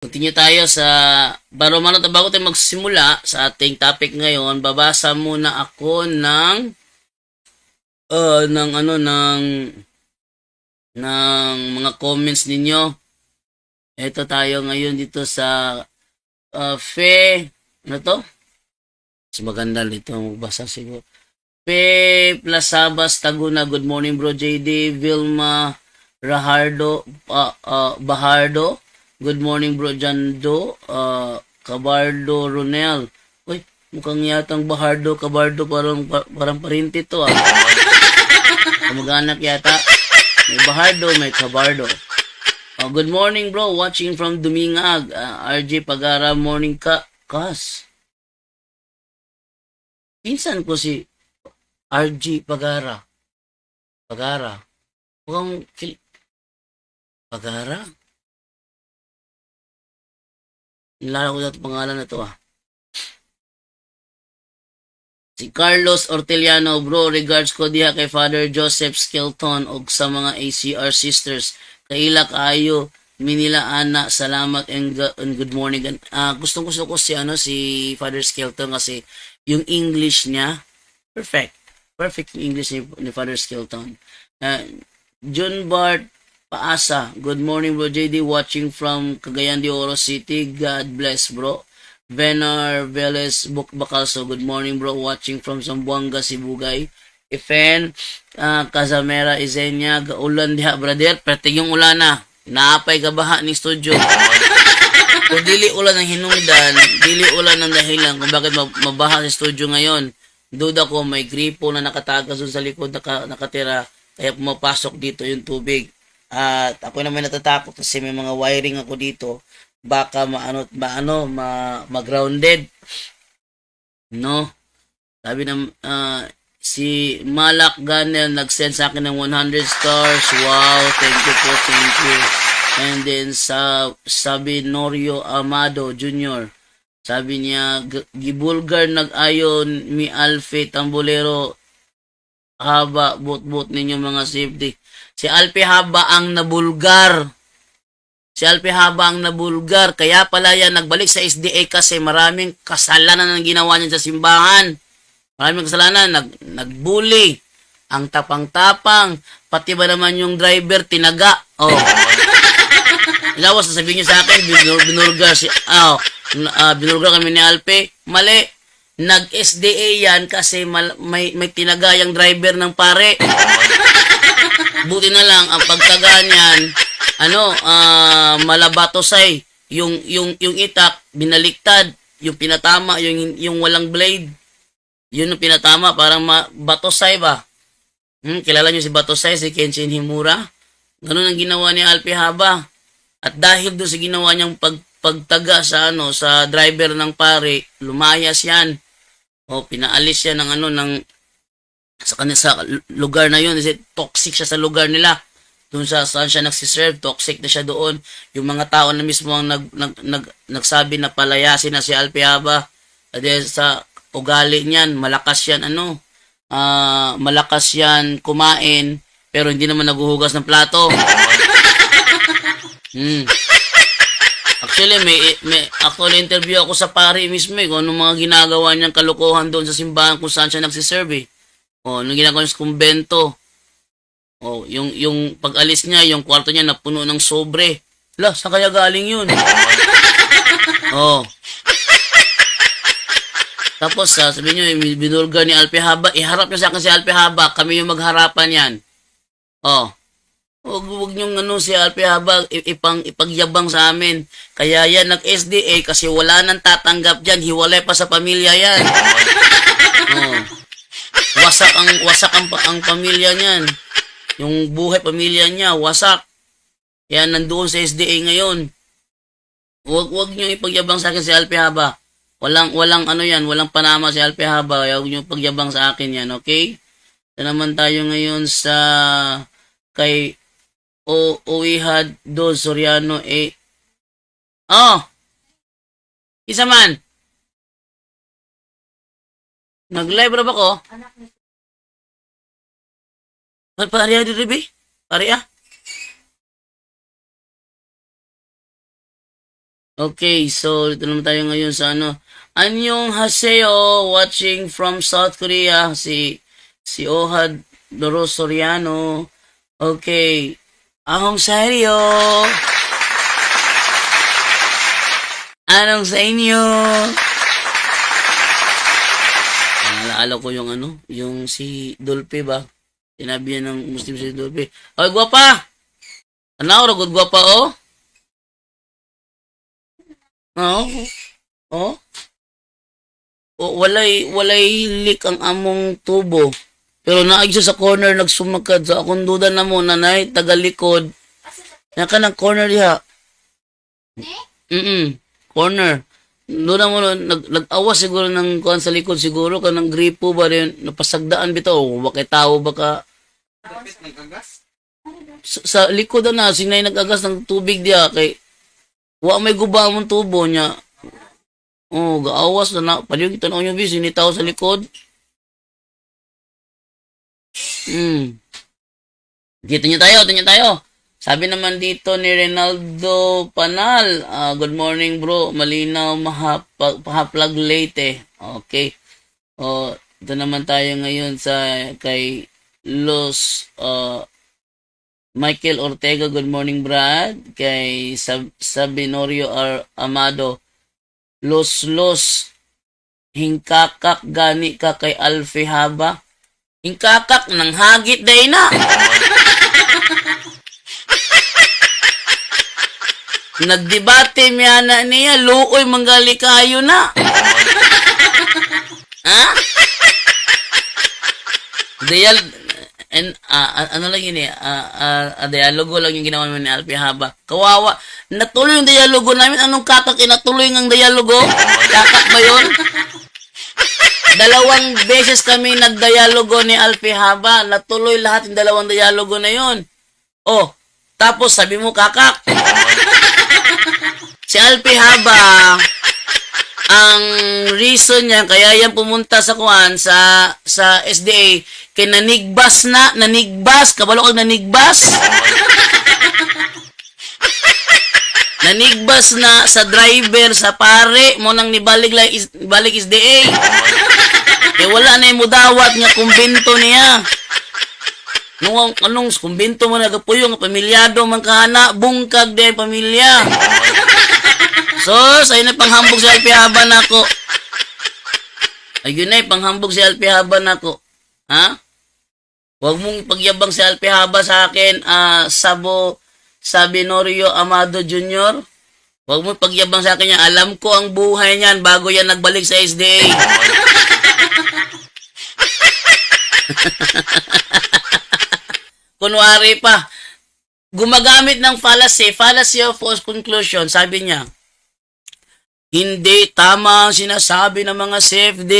Continue tayo sa bago tayo magsimula sa ating topic ngayon, babasa muna ako ng mga comments ninyo. Ito tayo ngayon dito sa ano to? Mas maganda dito magbasa siguro. Plasabas Taguna, good morning bro JD. Vilma Bahardo, good morning bro Jando. Cabardo Ronel. Uy, mukhang yatang Cabardo, parang parinti to ah. Kamag-anak yata. May Bahardo, may Cabardo. Good morning bro, watching from Dumingag. RJ Pagara, morning kas. Pinsan ko si RG Pagara. Mukhang Pagara? Nilala ko na ito pangalan na to ah. Si Carlos Orteliano, bro, regards ko diha kay Father Joseph Skelton og sa mga ACR sisters. Kaila kaayo minila ana, salamat and good morning. Gustong ko si Father Skelton kasi yung English niya perfect yung English ni Father Skelton. John Bart Paasa, good morning bro JD, watching from Cagayan de Oro City. God bless bro. Venar Velez Bukbakalso, good morning bro, watching from Zamboanga, Sibugay. Ifen Casamera Izenya, ulan diha brother, perti yung ulan na. Naapay kabaha ni studio. Kung dili ulan ng hinungdan, dili ulan ng dahilan kung bakit mabaha sa studio ngayon. Duda ko may gripo na nakatagas sa likod nakatira, kaya pumapasok dito yung tubig. At ako naman natatakot kasi may mga wiring ako dito, baka ma-grounded. No? Sabi ng si Malak Ganel nag-send sa akin ng 100 stars. Wow, thank you po, thank you. And then sabi Norio Amado Jr. Sabi niya, gibulgar nag-ayon mi Alfe Tambolero haba bot-bot ninyo mga safety. Si Alpe Haba ang nabulgar. Kaya pala yan nagbalik sa SDA kasi maraming kasalanan ang ginawa niya sa simbahan. Maraming kasalanan, nagbully. Ang tapang-tapang, pati ba naman yung driver tinaga. Oh. Ilawas, sasabihin niyo sa akin, binurgar kami ni Alpe. Mali. Nag-SDA yan kasi may tinaga yung driver ng pare. Buti na lang ang pagtaga niyan, malabatosay, yung itak binaliktad, yung pinatama, yung walang blade. Yun yung pinatama parang batosay ba? Kilala niyo si Batosay, si Kenshin Himura? Ganun ang ginawa ni Alpe Haba. At dahil doon sa ginawa niyang pagtaga sa sa driver ng pare, lumayas yan. O pinaalis siya ng sa lugar na yun, kasi toxic siya sa lugar nila. Doon saan siya nagsiserve, toxic na siya doon. Yung mga tao na mismo ang nagsabi na palayasin na si Alpe Haba. Dahil sa ugali niyan, malakas yan kumain, pero hindi naman naguhugas ng plato. Actually, may interview ako sa pare mismo kung anong mga ginagawa niyang kalokohan doon sa simbahan kung saan siya nagsiserve. Nung ginagawa niya sa kumbento. Yung pag-alis niya, yung kwarto niya napuno ng sobre. Saan kaya galing yun? Tapos, sabi niyo, binurga ni Alpe Haba, iharap niyo sa akin si Alpe Haba, kami yung magharapan yan. Huwag niyong si Alpe Haba, ipagyabang sa amin. Kaya yan, nag-SDA kasi wala nang tatanggap dyan, hiwalay pa sa pamilya yan. Wasak ang pamilya niyan. Yung buhay pamilya niya, wasak. Kaya nandoon sa SDA ngayon. Huwag niyo ipagyabang sa akin si Alpe Haba. Walang walang panama si Alpe Haba. Huwag niyo ipagyabang sa akin yan, okay? Ito naman tayo ngayon sa kay Uihad do Soriano isa man. Nag-live ra ba ko? Pariya di Ribi? Pariya? Okay, so dito naman tayo ngayon sa ano. Anyong Haseo, watching from South Korea, si Ohad Doro Soriano. Okay. Ahong Sario. Anong sa inyo? Naalala ko yung ano, yung si Dolpe ba? Sinabi yan ng Muslim si Dolpe. Oy, gwapa! Ano, ragod gwapa, oh? Oh? Oh? O, walay leak ang among tubo. Pero naag siya sa corner nagsumakad. So akong duda na mo, nanay, tagalikod. Yan ka ng corner diha. Corner. Doon na mo, nag-awas siguro ng kuhan sa likod siguro. Kanang gripo ba rin, napasagdaan bitaw. Bakit tao baka... Sa likod na, sinay nag-agas ng tubig diha. Kay, may guba mong tubo niya. Oh, gaawas na na. Paliyog tanaw niyo bis, sinitaw sa likod. Tingnan tayo. Sabi naman dito ni Renaldo Panal, good morning bro, malinaw mahaplag late. Okay. Ito naman tayo ngayon sa kay Michael Ortega, good morning Brad. Kay Sabinorio Amado, Los hingkakak gani ka kay Alfie Haba. Hingkakak nang hagit day na. Nagdebate miyana niya, luoy manggali kayo na. Ha? Ano lang yun dialogo lang yung ginawa namin ni Alfie Haba. Kawawa. Natuloy yung dialogo namin. Anong kakak inatuloy ng dialogo? Kakak ba yun? 2 beses kami nagdialogo ni Alfie Haba. Natuloy lahat yung 2 dialogo na yun. Oh, tapos sabi mo kakak. Si Alfie Haba, ang reason niya kaya yan pumunta sa kuan sa SDA kay nanigbas, kabalo kag nanigbas. Nanigbas na sa driver sa pare mo nang nibalik SDA. Eh wala na yung mudawat nga kumbento niya. Anong kumbento mo nagapuyo nga pamilyado man kahana, bungkag din pamilya. So, sa'yo na panghambog si Alfie Haba nako. Ayun na panghambog si Alfie Haba nako. Ha? Huwag mong pagyabang si Alfie Haba sa akin, Sabinorio Amado Jr. Huwag mong pagyabang sa akin yan. Alam ko ang buhay niyan bago yan nagbalik sa SDA. Kunwari pa, gumagamit ng fallacy of false conclusion, sabi niya, hindi tama ang sinasabi ng mga CFD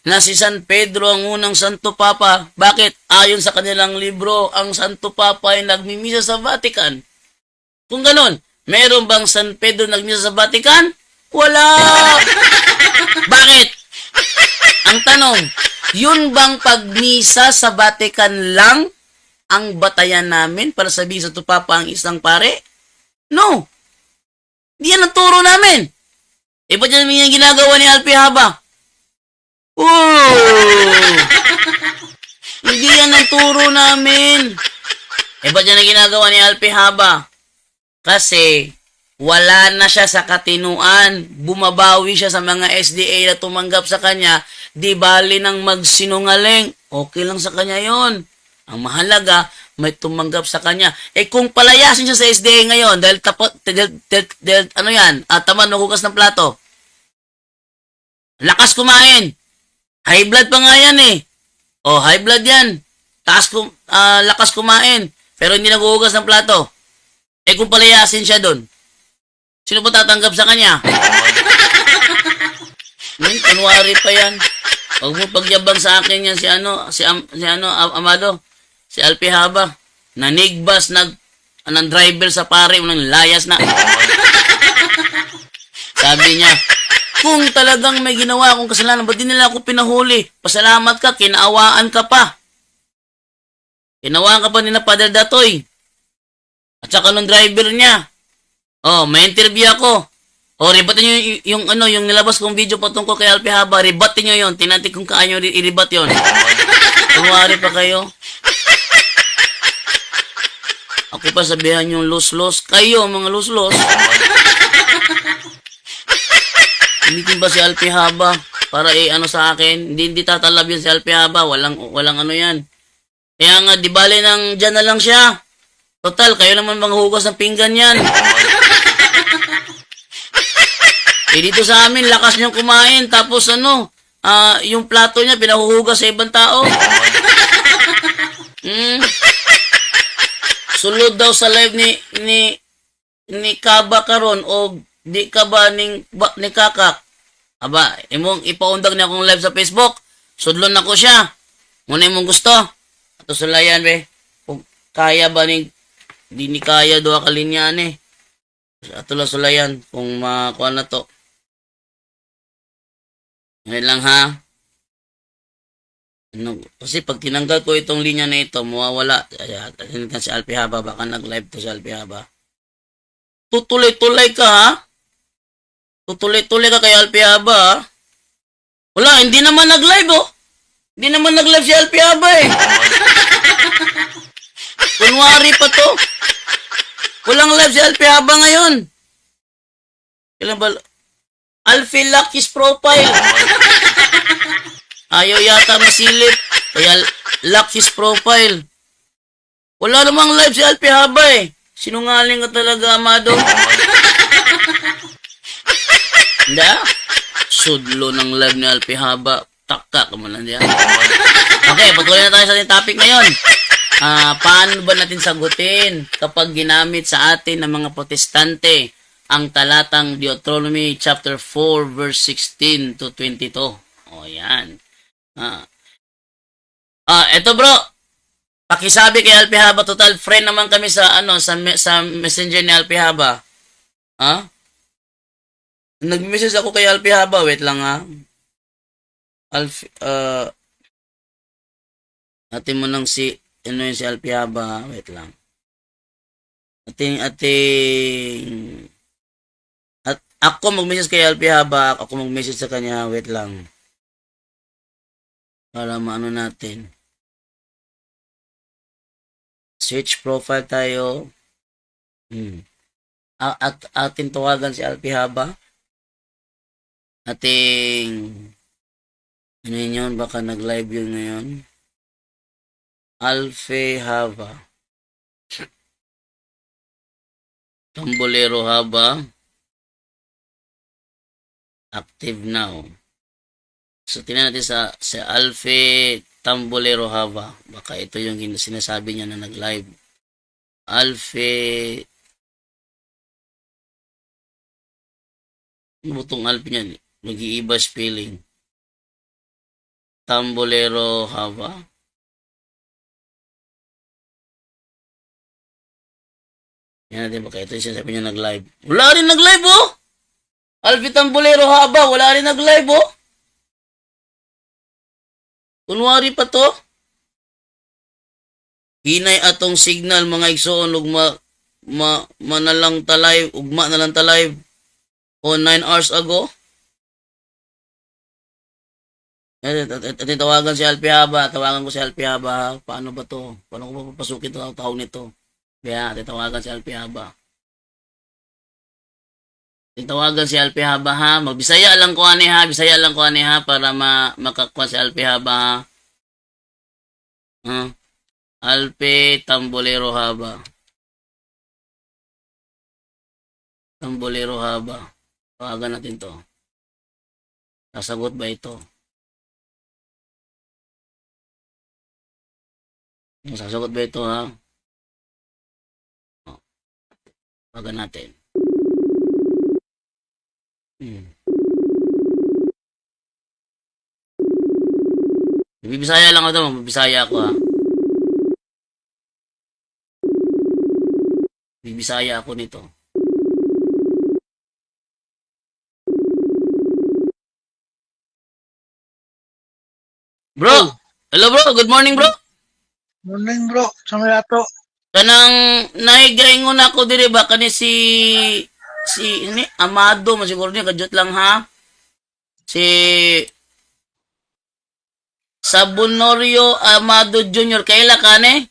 na si San Pedro ang unang Santo Papa. Bakit? Ayon sa kanilang libro, ang Santo Papa ay nagmimisa sa Vatican. Kung ganon, meron bang San Pedro nagmisa sa Vatican? Wala! Bakit? Ang tanong, yun bang pagmisa sa Vatican lang ang batayan namin para sabihin sa Tupapa ang isang pare? No. Di yan ang turo namin. Eh, ba't yan yung ginagawa ni Alfie Haba? Hindi yan ang turo namin. Eh, ba't yan ang ginagawa ni Alfie Haba? Kasi, wala na siya sa katinuan. Bumabawi siya sa mga SDA na tumanggap sa kanya. Di bali nang magsinungaling. Okay lang sa kanya yon. Ang mahalaga, may tumanggap sa kanya. Eh kung palayasin siya sa SDA ngayon, dahil ano yan, tamad maghugas ng plato. Lakas kumain. High blood pa nga yan eh. Oh, high blood yan. Lakas kumain. Pero hindi naghuhugas ng plato. Eh kung palayasin siya doon, sino po tatanggap sa kanya? Kunwari pa yan. Huwag mo pagyabang sa akin yan si Amado. Si Alfie Haba, nanigbas ng driver sa pare, unang layas na. Sabi niya, kung talagang may ginawa akong kasalanan, ba't di nila ako pinahuli? Pasalamat ka, kinaawaan ka pa. Kinawaan ka pa ni na Padre Datoy. At saka nung driver niya. Oh, may interview ako. O, rebatin nyo yung, ano, yung nilabas kong video patungkol kay Alpi Haba. Rebatin nyo yun. Tinantik kung kaya nyo i-rebat yun. Kunwari pa kayo. Ako pa sabihan yung los-los. Kayo, mga los-los. Hindi ba si Alpi Haba? Para ano sa akin. Hindi tatalab yun si Alpi Haba. Walang ano yan. Kaya nga, di bale nang dyan na lang siya. Total, kayo naman mga hugas ng pinggan yan. Eh dito sa amin, lakas niyang kumain. Tapos ano, yung plato niya, pinahuhugas sa ibang tao. Sulod daw sa live ni Kaba karon o di ka ba ni Kakak? Aba, imong ipaundag niya akong live sa Facebook. Sudlon ako siya. Muna imong gusto. Ato sulayan be. Kung kaya ba di ni kaya doa ka linya ni. Ato lang sulayan kung makuha na to. Ngayon lang ha. Ano, kasi pag tinanggal ko itong linya na ito, mawawala. Ayan si Alpi Haba, baka nag-live to si Alpi Haba. Tutuloy-tuloy ka ha? Tutuloy-tuloy ka kay Alpi Haba ha? Wala, hindi naman nag-live oh. Hindi naman nag-live si Alpi Haba eh. Kunwari pa to. Walang live si Alpi Haba ngayon. Kailan ba? Alfie lock his profile. Ayaw yata masilip. Kaya lock his profile. Wala namang live si Alpi Haba eh. Sinungaling ka talaga, Amado. Hindi ah. Sudlo ng live ni Alpi Haba. Takka ka man lang diyan. Okay, patuloy na tayo sa ating topic ngayon. Paano ba natin sagutin kapag ginamit sa atin ng mga protestante ang talatang Deuteronomy chapter 4 verse 16 to 22. O yan. Eto bro. Pakisabi kay Alpi Haba, total friend naman kami sa sa messenger ni Alpi Haba. Nag-message ako kay Alpi Haba, wait lang ha. Atin mo nang si Alpi Haba, wait lang. Ako mag-message kay Alpi Haba, ako mag-message sa kanya, wait lang. Para maano natin. Search profile tayo. Atin tawagan si Alpi Haba. Ano yun, baka nag-live yun ngayon. Alpi Haba. Tambolero Haba. Active now. So, tingnan natin sa Alfie Tambolero Haba. Baka ito yung sinasabi niya na nag-live. Alfie. Ano butong Alfie niyan? Nag-iiba spelling. Tambolero Haba. Yan natin baka ito yung sinasabi niya nag-live. Wala rin nag-live oh! Alfie Tambolero Haba, wala rin nag-live oh. Kunwari pa to. Hinay atong signal mga igsoon ugma na lang talay, ugma na lang talay o 9 hours ago. Tawagan si Alpi Haba, tawagan ko si Alpi Haba. Paano ba to? Paano ko papasukin to tawag nito? Kaya tawagan si Alpi Haba. Tawagan si Alpi Haba ha. Magbisaya lang ko ani ha. Bisaya lang ko ani ha para makakuha si Alpi Haba ha. Alpi Tambolero Haba. Tambolero Haba. Tawagan natin to. Sasagot ba ito? Sasagot ba ito ha? Tawagan natin. Bibisaya lang ako ito. Bibisaya ako ha. Bibisaya ako nito. Bro! Hello bro! Good morning bro! Morning bro, sa may ato. Kanang naigaingon ako diri ba kani si Si ini Amado man siguro niya kadjot lang ha. Si Sabunorio Amado Jr. kaila kane?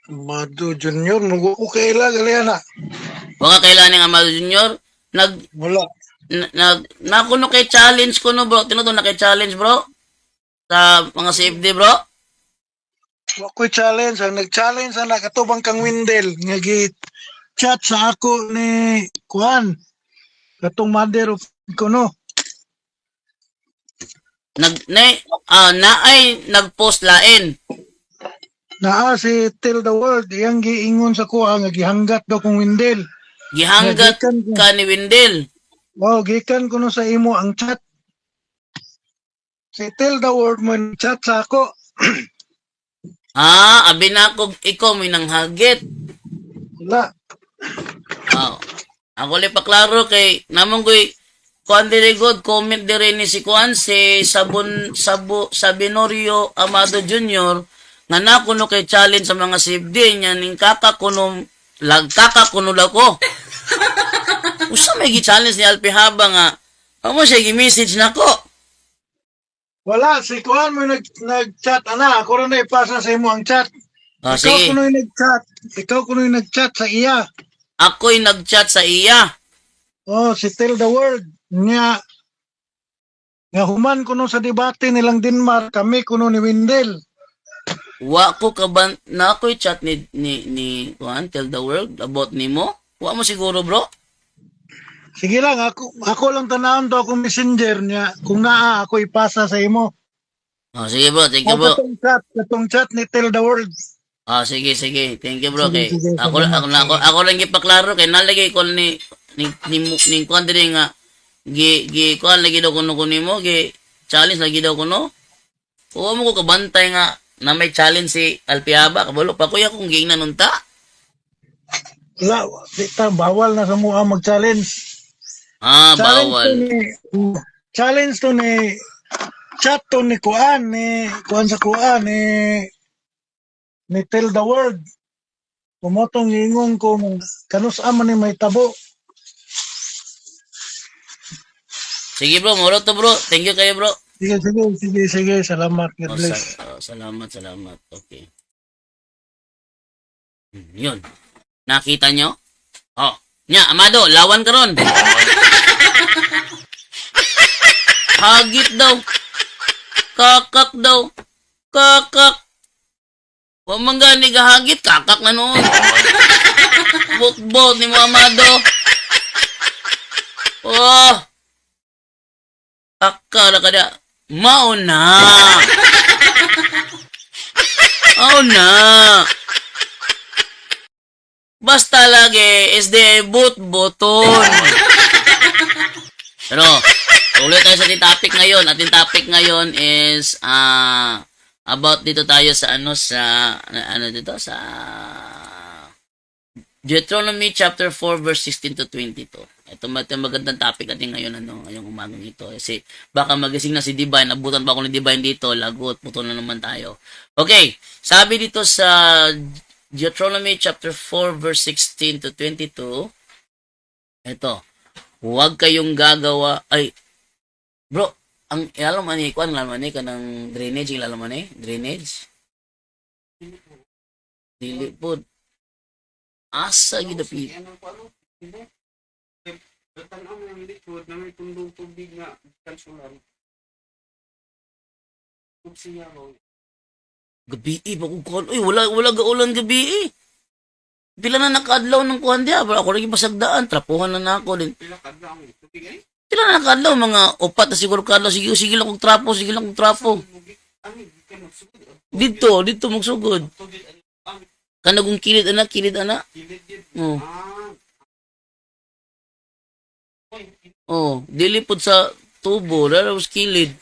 Mado Junior, nugo ko kaila galiana. Baka kaila ning Amado Jr. Nag Wala. nakuno kay challenge ko no bro. Tinuto na kay challenge bro. Sa mga CFD bro. Wa ko'y challenge. Ang nag-challenge na katubang kang Windel. Nga chat sa ako ni Kuan. Katong mother of ko no. Naay nagpost lain. Naa si Tell the World. Iyang giingon sa kuha nga gihanggat daw kong Windel. Gihanggat Gikan ko. ka ni Windel. Wow, gikan ko no sa imo ang chat. Si Tell the World mo chat sa ako. Abi na ako, ikaw may nanghagit. Wala. Ako li paklaro kay namong ko'y kuan dire god comment dire ni si kuan si Sabinorio Amado Jr. nga nakuno kay challenge sa mga CFD niya ning kakakuno daw ko. Usa may gi-challenge ni Alpi Haba nga amo siya gi-message nako. Wala, si Kuan mo nag-chat, ana. Ako rin na ipasa sa imo ang chat. Ikaw Sige. kuno yung nag-chat. Ikaw kuno yung nag-chat sa iya. Ako'y nag-chat sa iya. Oh, si Tell the World. Nga human kuno sa debate nilang Denmark, kami kuno ni Windel. Wa ko kaban na ako'y chat ni kuan Tell the World about nimo. Wa mo siguro bro. Sige lang, ako lang tanawon to akong messenger niya. Kung naa, ako ipasa sa imo. Sige bro, thank you bro. Katong chat ni Tell the World. Sige. Thank you bro. Sige, Kay sige, ako lang gipaklaro kay nalagay ko ni kuan diri nga kuan lagi daw kuno nimo challenge lagi daw kuno. Wa mo ko kabantay nga na may challenge si Alpiaba kabalo pa kuya kung ging nanunta. Wala, bawal na sa mua mag-challenge. Bawal. Challenge to ni chat to ni Kuan sa Kuan ni Tell the World. Pumotong ingon ko kanus man ni may tabo. Sige bro, moro to bro. Thank you kayo bro. Sige. Salamat. God bless. Salamat. Okay. Yun. Nakita nyo? Nya, Amado, lawan ka ron. Hagit daw. Kakak daw. Kakak. Huwag man gani hagit, kakak na noon. Bot-bot ni mo, Amado. Akala ka da. Mauna. Basta lagi, SD boton. Pero, ulit tayo sa ating topic ngayon. Ating topic ngayon is, about dito tayo sa sa Deuteronomy chapter 4 verse 16 to 22. Ito magandang topic natin ngayon, ngayong umagang ito. Kasi baka magising na si Divine, nabutan pa ako ni Divine dito, lagot, puto na naman tayo. Okay, sabi dito sa Deuteronomy chapter 4 verse 16 to 22, ito, huwag kayong gagawa, bro, ang ilalaman ni Kwan, ilalaman ni kanang drainage, ilalaman ni drainage. Dili po. Asa gidapi. Tanaw ng likod na may tundong tubig na kalsulan. Siya mo. Gabi ba kung kuhan? Uy, wala gaulan gabi. Pila na nakaadlaw ng kuhan diya. Ako rin masagdaan. Trapuhan na ako din. Pila kadlaw ang tubig ay? Pila na nakaadlaw. Mga upat na siguro kadlaw. Sige lang kong trapo. Dito magsugod. Kanagong kilid anak. Kilid Oh. Dilipod sa tubo. Lalos kilid.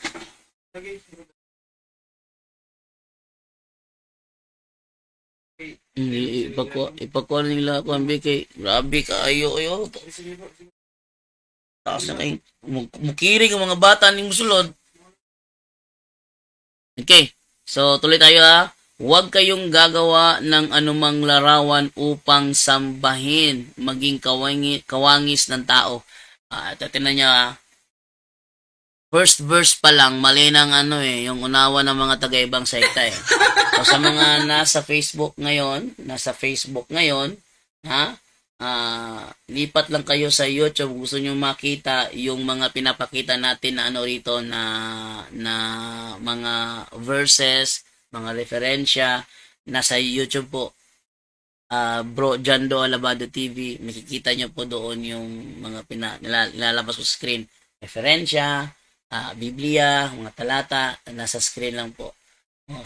Ipakuha nila ako ang kay grabe ka ayo. Taas na kayo. Mukiring ang mga bata ning musulod. Okay. So tuloy tayo ha. huwag kayong gagawa ng anumang larawan upang sambahin, maging kawangis ng tao. Tinan niya, first verse pa lang, mali ng yung unawa ng mga taga-ibang sekta eh. So, sa mga nasa Facebook ngayon, ha? Lipat lang kayo sa YouTube, gusto nyo makita yung mga pinapakita natin na rito na mga verses, mga referensya, nasa YouTube po. Bro Jando Alabado TV, makikita nyo po doon yung mga nilalabas ko sa screen. Referensya, Biblia, mga talata, nasa screen lang po.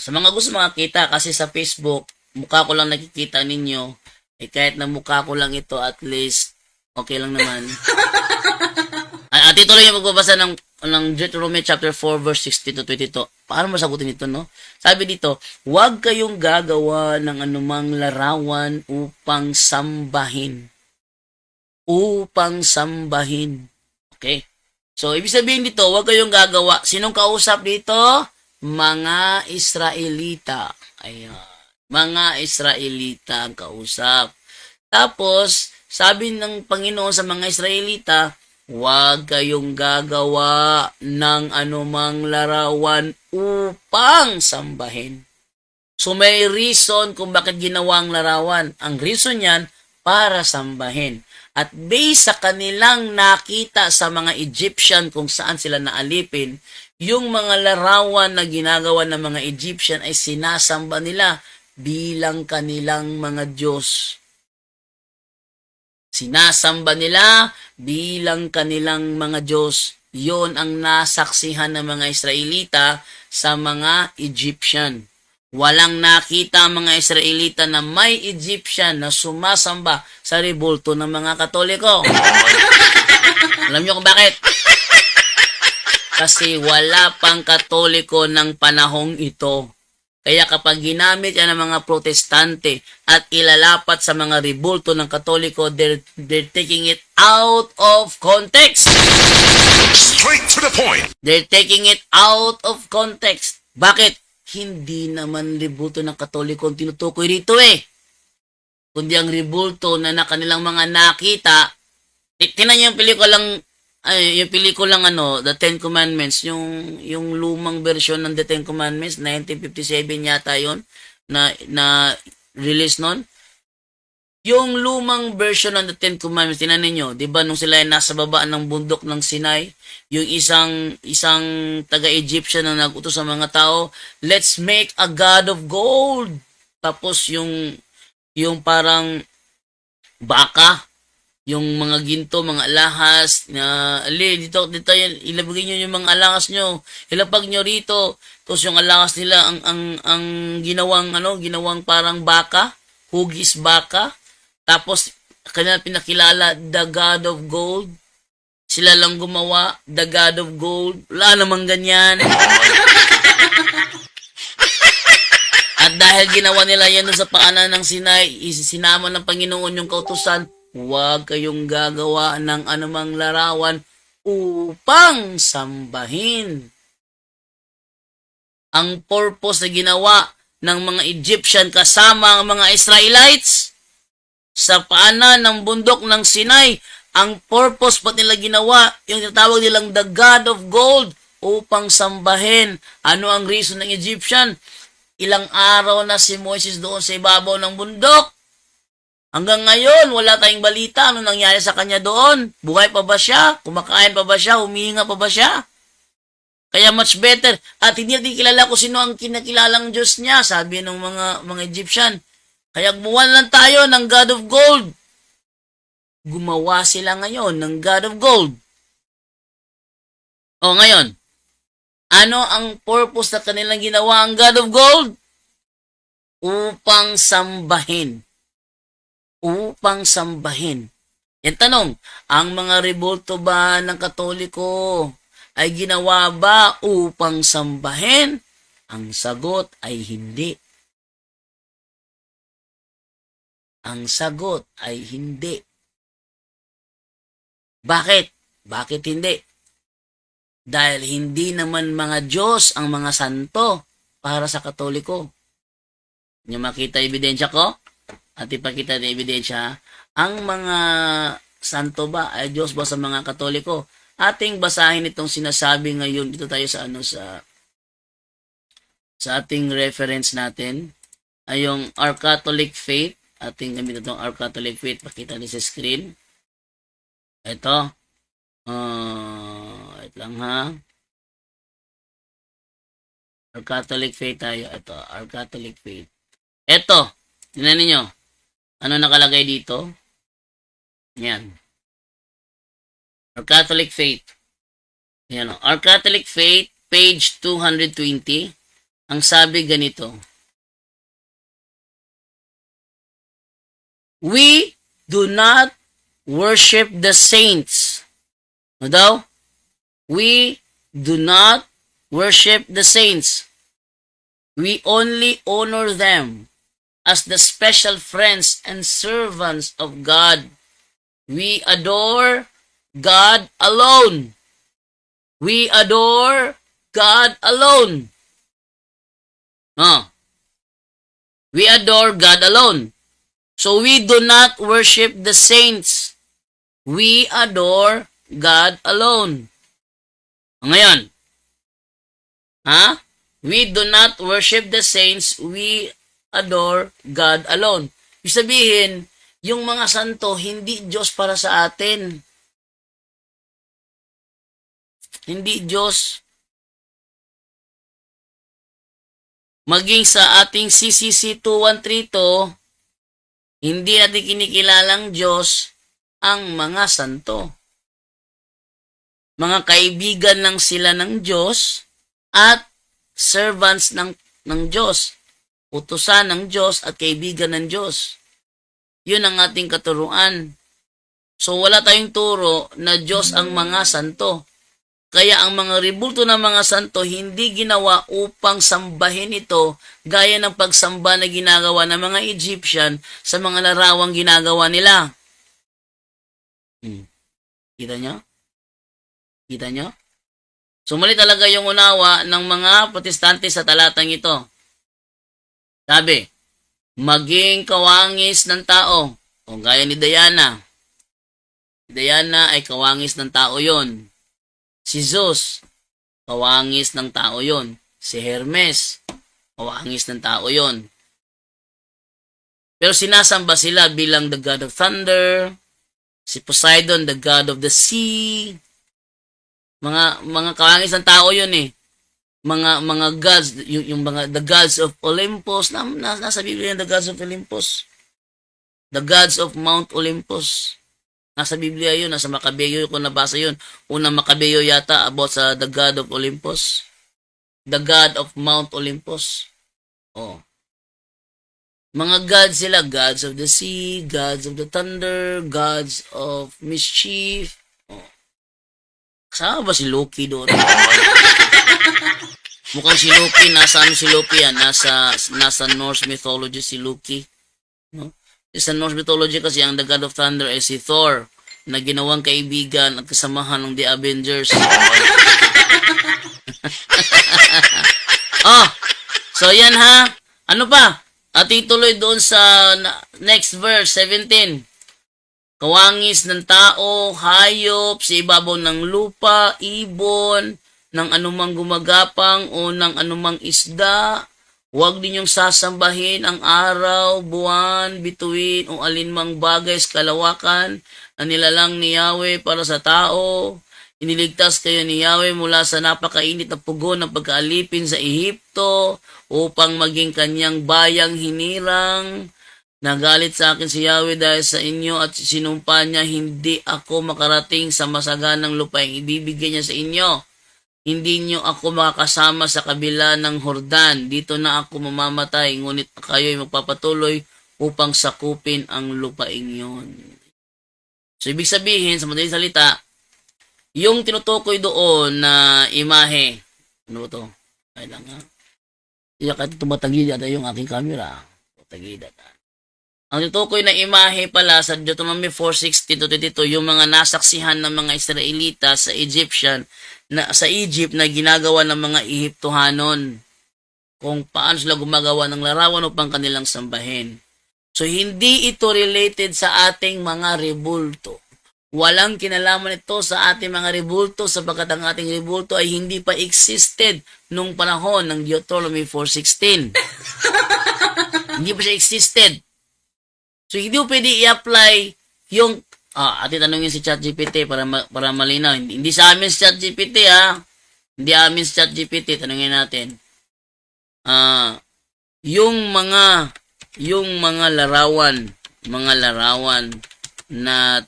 Sa mga gusto makakita, kasi sa Facebook, mukha ko lang nakikita ninyo, kahit na mukha ko lang ito, at least, okay lang naman. At ituloy yung magbabasa ng Deuteronomy chapter 4, verse 16 to 22. Paano masagutin ito, no? Sabi dito, huwag kayong gagawa ng anumang larawan upang sambahin. Upang sambahin. Okay? So, ibig sabihin dito, huwag kayong gagawa. Sinong kausap dito? Mga Israelita. Ayan. Mga Israelita ang kausap. Tapos, sabi ng Panginoon sa mga Israelita, huwag kayong gagawa ng anumang larawan upang sambahin. So, may reason kung bakit ginawa ang larawan. Ang reason yan, para sambahin. At based sa kanilang nakita sa mga Egyptian kung saan sila naalipin, yung mga larawan na ginagawa ng mga Egyptian ay sinasamba nila bilang kanilang mga Diyos. Sinasamba nila bilang kanilang mga Diyos. Yon ang nasaksihan ng mga Israelita sa mga Egyptian. Walang nakita ang mga Israelita na may Egyptian na sumasamba sa rebulto ng mga Katoliko. Alam niyo kung bakit? Kasi wala pang Katoliko ng panahong ito. Kaya kapag ginamit yan ng mga Protestante at ilalapat sa mga rebulto ng Katoliko, they're taking it out of context. Straight to the point. They're taking it out of context. Bakit? Hindi naman rebulto ng Katoliko ang tinutukoy rito eh. Kundi ang rebulto na kanilang mga nakita. Tinan niyo yung pelikulang The Ten Commandments, yung lumang version ng The Ten Commandments, 1957 yata yon na release nun. Yung lumang version ng The Ten Commandments, tinan niyo, 'di ba nung sila ay nasa baba ng bundok ng Sinai, yung isang taga-Egyptian na nagutos sa mga tao, let's make a god of gold. Tapos yung parang baka, yung mga ginto, mga alahas, na dito yan, ilabagay nyo yung mga alahas nyo, ilapag nyo rito. Tapos yung alahas nila, ang ginawang parang baka, hugis baka. Tapos, kanila pinakilala, the God of Gold. Sila lang gumawa, the God of Gold. Wala namang ganyan. At dahil ginawa nila yan sa paanan ng Sinai, sinama ng Panginoon yung kautusan, huwag kayong gagawa ng anumang larawan upang sambahin. Ang purpose na ginawa ng mga Egyptian kasama ang mga Israelites sa paanan ng bundok ng Sinai, ang purpose pa nila ginawa, yung tinatawag nilang the God of Gold, upang sambahin. Ano ang reason ng Egyptian? Ilang araw na si Moses doon sa ibabaw ng bundok. Hanggang ngayon, wala tayong balita ano nangyari sa kanya doon. Buhay pa ba siya? Kumakain pa ba siya? Humihinga pa ba siya? Kaya much better. At hindi natin kilala kung sino ang kinakilalang Diyos niya, sabi ng mga Egyptian. Kaya gumawa lang tayo ng God of Gold. Gumawa sila ngayon ng God of Gold. O ngayon, ano ang purpose na kanilang ginawa ang God of Gold? Upang sambahin. Upang sambahin. Yan tanong, ang mga rebulto ba ng Katoliko ay ginawa ba upang sambahin? Ang sagot ay hindi. Ang sagot ay hindi. Bakit? Bakit hindi? Dahil hindi naman mga Diyos ang mga santo para sa Katoliko. Nyo makita ebidensya ko? At ipakita ng ebidensya. Ang mga santo ba ay Diyos ba sa mga Katoliko? Ating basahin itong sinasabi ngayon. Dito tayo sa sa ating reference natin ay yung Our Catholic Faith. Ating gamit itong Our Catholic Faith. Pakita niyo sa screen. Ito. Wait lang ha. Our Catholic Faith tayo. Ito. Our Catholic Faith. Ito. Tingnan ninyo. Ano nakalagay dito? Yan. Our Catholic Faith. Yan o. Our Catholic Faith, page 220. Ang sabi ganito. We do not worship the saints. Ano daw? We do not worship the saints. We only honor them as the special friends and servants of God. We adore God alone. We adore God alone. We adore God alone. So we do not worship the saints. We adore God alone. Ngayon, we do not worship the saints. We adore God alone. Ibig sabihin, yung mga santo, hindi Diyos para sa atin. Hindi Diyos. Maging sa ating CCC 2132, hindi natin kinikilalang Diyos ang mga santo. Mga kaibigan lang sila ng Diyos at servants ng Diyos. Utusan ng Diyos at kaibigan ng Diyos. Yun ang ating katuruan. So wala tayong turo na Diyos ang mga santo. Kaya ang mga ribulto ng mga santo hindi ginawa upang sambahin ito gaya ng pagsamba na ginagawa ng mga Egyptian sa mga larawang ginagawa nila. Kita nyo? Kita nyo? So mali talaga yung unawa ng mga protestante sa talatang ito. Sabi, maging kawangis ng tao. O gaya ni Diana. Si Diana ay kawangis ng tao yon. Si Zeus, kawangis ng tao yon. Si Hermes, kawangis ng tao yon. Pero sinasamba sila bilang the God of Thunder, si Poseidon, the God of the Sea. Mga kawangis ng tao yon eh. Mga gods, yung mga the gods of Olympus, nasa Biblia the gods of Olympus. The gods of Mount Olympus. Nasa Biblia yun, nasa Makabeyo kung nabasa yun. Unang Makabeyo yata about sa the God of Olympus. The God of Mount Olympus. Mga gods sila, gods of the sea, gods of the thunder, gods of mischief. Kasama ba si Loki doon? Mukhang si Loki, nasa si Loki yan? Nasa Norse mythology si Loki. No? Sa Norse mythology kasi ang the God of Thunder ay si Thor na ginawang kaibigan at kasamahan ng The Avengers. So yan ha. Ano pa? At ituloy doon sa next verse, 17. Kawangis ng tao, hayop, sa ibabaw ng lupa, ibon, ng anumang gumagapang o ng anumang isda. Huwag ninyong sasambahin ang araw, buwan, bituin o alinmang bagay sa kalawakan na nilalang ni Yahweh para sa tao. Iniligtas kayo ni Yahweh mula sa napakainit na pugon ng pagkaalipin sa Ehipto upang maging kanyang bayang hinirang. Nagalit sa akin si Yahweh dahil sa inyo at sinumpa niya hindi ako makarating sa masaganang lupaing ibibigay niya sa inyo. Hindi niyo ako makakasama sa kabila ng Hordan. Dito na ako mamamatay, ngunit kayo'y magpapatuloy upang sakupin ang lupaing yon. So, ibig sabihin, sa madaling salita, yung tinutukoy doon na imahe, ano to? Ay lang ha. Iya ka tumatagid yata yung aking camera. Tumatagid yata. Ang tinutukoy na imahe pala sa Deuteronomy 4:16-22, yung mga nasaksihan ng mga Israelita sa Egypt na ginagawa ng mga Ehiptohanon. kung paano sila gumagawa ng larawan upang kanilang sambahin. So, hindi ito related sa ating mga rebulto. Walang kinalaman ito sa ating mga rebulto sapagkat ang ating rebulto ay hindi pa existed nung panahon ng Deuteronomy 4:16. Hindi pa siya existed. So, hindi mo pwede i-apply yung atin tanongin si ChatGPT para malinaw. Hindi sa amin si ChatGPT, ha? Hindi amin si ChatGPT. Tanongin natin. Yung mga larawan na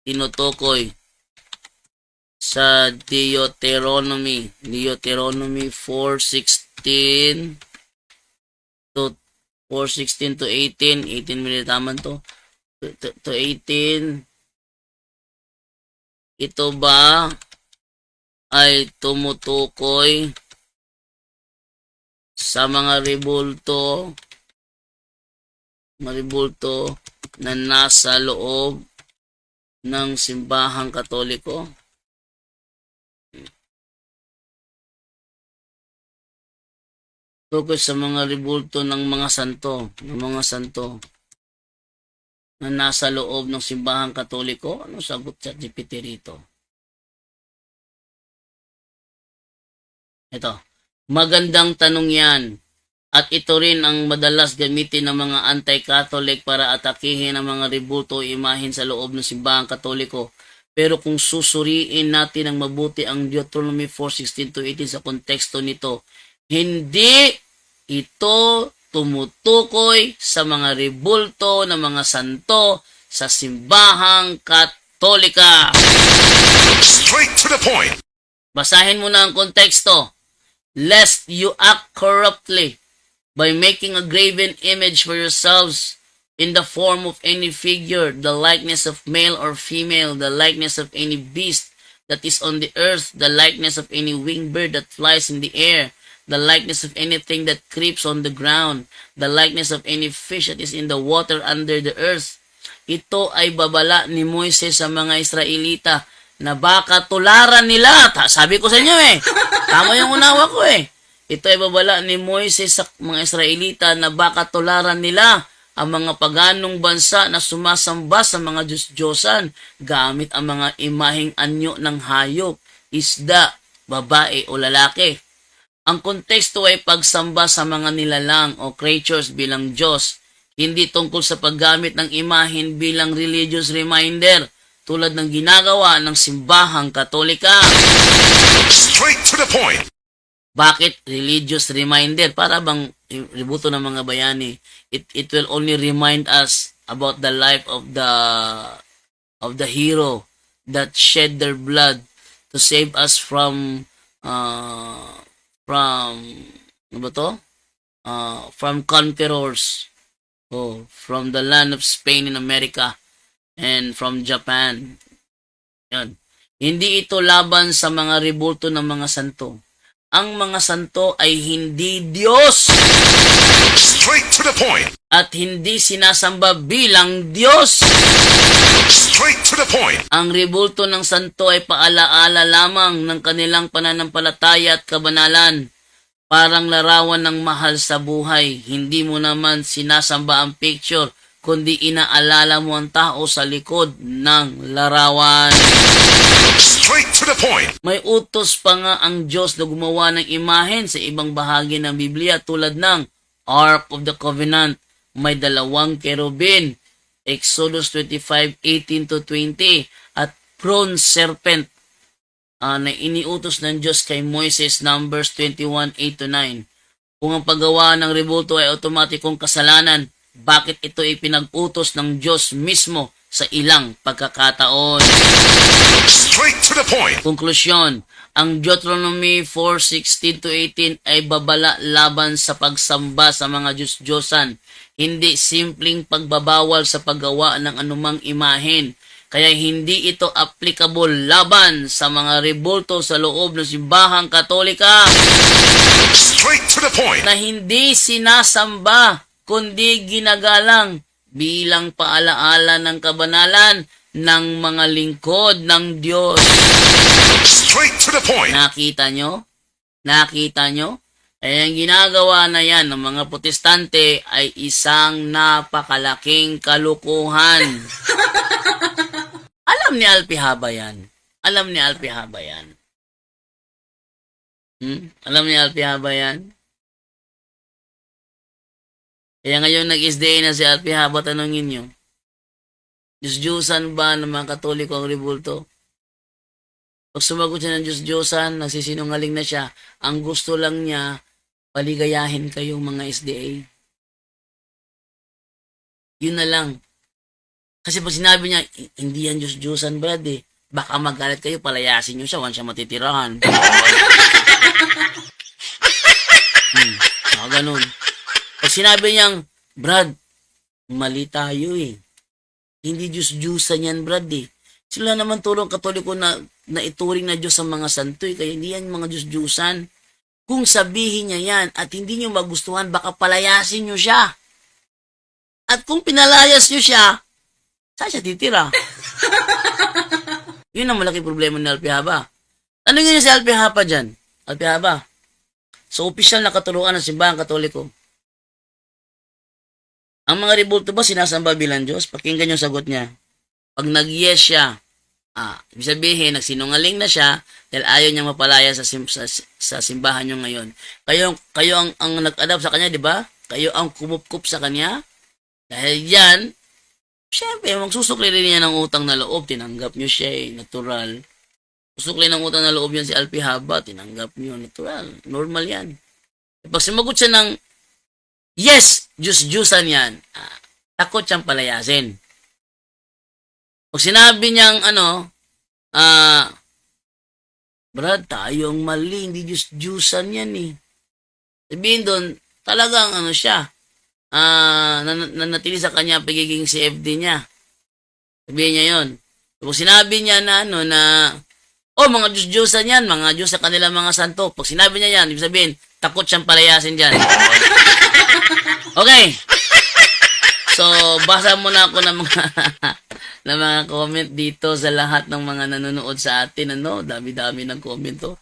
tinutukoy sa Deuteronomy 4:16 to 18, 18 minutes tama to 18. Ito ba ay tumutukoy sa mga rebulto na nasa loob ng simbahang Katoliko? Tukoy sa mga rebulto ng mga santo na nasa loob ng simbahang Katoliko? Ano sagot sa GPT rito? Ito. Magandang tanong yan. At ito rin ang madalas gamitin ng mga anti-Catholic para atakihin ang mga rebulto o imahin sa loob ng simbahang Katoliko. Pero kung susuriin natin ang mabuti ang Deuteronomy 4:16 to 18 sa konteksto nito, hindi ito tumutukoy sa mga rebulto ng mga santo sa simbahang Katolika. Straight to the point. Basahin mo na ang konteksto. Lest you act corruptly by making a graven image for yourselves in the form of any figure, the likeness of male or female, the likeness of any beast that is on the earth, the likeness of any winged bird that flies in the air, the likeness of anything that creeps on the ground, the likeness of any fish that is in the water under the earth. Ito ay babala ni Moises sa mga Israelita na baka tularan nila. Sabi ko sa inyo tama yung unawa ko Ito ay babala ni Moises sa mga Israelita na baka tularan nila ang mga paganong bansa na sumasamba sa mga Diyos-Diyosan gamit ang mga imaheng anyo ng hayop, isda, babae o lalaki. Ang konteksto ay pagsamba sa mga nilalang o creatures bilang Diyos, hindi tungkol sa paggamit ng imahen bilang religious reminder tulad ng ginagawa ng simbahang Katolika. Straight to the point. Bakit religious reminder? Para bang ributo ng mga bayani. It will only remind us about the life of the hero that shed their blood to save us from conquerors, from the land of Spain in America and from Japan. Yan. Hindi ito laban sa mga rebulto ng mga santo. Ang mga santo ay hindi Diyos. Straight to the point. At hindi sinasamba bilang Diyos. Straight to the point. Ang rebulto ng santo ay paalaala lamang ng kanilang pananampalataya at kabanalan. Parang larawan ng mahal sa buhay. Hindi mo naman sinasamba ang picture, kundi inaalala mo ang tao sa likod ng larawan. Straight to the point. May utos pa nga ang Diyos na gumawa ng imahen sa ibang bahagi ng Biblia tulad ng Ark of the Covenant. May 2 kerubin, Exodus 25:18-20, at bronze serpent na iniutos ng Diyos kay Moises, Numbers 21:8-9. Kung ang paggawa ng rebulto ay automatikong kasalanan, bakit ito ipinag-utos ng Diyos mismo sa ilang pagkakataon? Straight to the point. Konklusyon, ang Deuteronomy 4:16-18 ay babala laban sa pagsamba sa mga Diyos-Diyosan, hindi simpleng pagbabawal sa paggawa ng anumang imahen. Kaya hindi ito applicable laban sa mga rebulto sa loob ng simbahang Katolika Straight to the point. na hindi sinasamba kundi ginagalang bilang paalaala ng kabanalan ng mga lingkod ng Diyos. Straight to the point. Nakita nyo? Nakita nyo? Kaya ang ginagawa na yan ng mga protestante ay isang napakalaking kalukuhan. Alam ni Alpihaba yan. Alam ni Alpihaba yan. Alam ni Alpihaba yan. Kaya ngayon nag-SDA na si Alpihaba, tanongin nyo. Diyos-Diyosan ba ng mga Katoliko ang rebulto? Pag sumagot siya ng Diyos-Diyosan, nagsisinungaling na siya. Ang gusto lang niya, paligayahin kayong mga SDA. Yun na lang. Kasi pag sinabi niya, hindi yan Diyos-Diyosan, Brad eh. Baka magalit kayo, palayasin niyo siya, once siya matitirahan. Ganun. Pag sinabi niyang, Brad, mali tayo eh. Hindi Diyos-Diyosan yan, Brad eh. Sila naman tulong Katoliko na ituring na Diyos sa mga santo eh. Kaya hindi yan mga Diyos-Diyosan. Kung sabihin niya yan at hindi niyo magustuhan, baka palayasin niyo siya. At kung pinalayas niyo siya, saan siya titira? Yun ang malaki problema ni Alpihaba. Tanungin niyo si Alpihaba dyan. Alpihaba, sa opisyal na katuruan ng Simbahan Katoliko, ang mga rebulto ba sinasamba bilang Diyos? Pakinggan yung sagot niya. Pag nag-yes siya, ibig sabihin, nagsinungaling na siya dahil ayaw niya mapalaya sa simbahan niyo ngayon. Kayo ang nag-adapt sa kanya, di ba? Kayo ang kumup-kup sa kanya. Dahil yan, syempre, magsusukli rin niya ng utang na loob. Tinanggap niyo siya eh, natural. Susukli ng utang na loob yan si Alpihaba, tinanggap niyo, natural. Normal yan. Pag sumagot siya ng, yes, Diyos-Diyusan yan, takot siyang palayasin. Pag sinabi niyang, Brad, tayo ang mali, hindi Diyos-Diyusan yan eh. Sabihin doon, talagang siya, nanatili sa kanya pagiging CFD niya. Sabihin niya yon. Pag sinabi niya na, mga Diyos-Diyosan yan, mga Diyos sa kanilang mga santo. Pag sinabi niya yan, ibig sabihin, takot siyang palayasin dyan. Okay. So, basa muna ako ng mga ng mga comment dito sa lahat ng mga nanonood sa atin. Dami-dami ng comment to.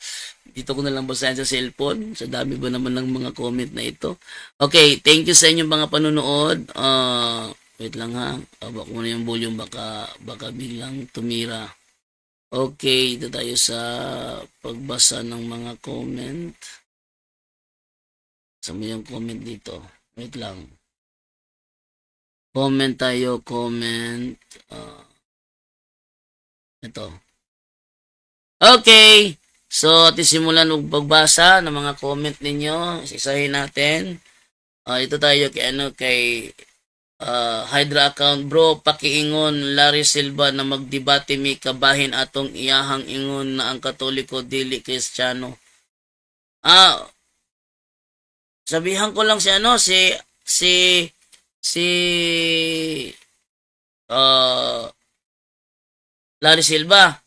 Dito ko na lang basahin sa cellphone. Sa dami ba naman ng mga comment na ito. Okay, thank you sa inyong mga panonood. Wait lang ha. Baka ko na yung volume, baka biglang tumira. Okay, ito tayo sa pagbasa ng mga comment. Saan mo yung comment dito? Wait lang. Comment tayo, comment. Ito. Okay. So, simulan ng pagbasa ng mga comment ninyo. Isahin natin. Ito tayo kay Hydra account. Bro, pakiingon Larry Silva na magdebate mi kabahin atong iyahang ingon na ang Katoliko dili Kristiyano. Sabihan ko lang si Larry Silva.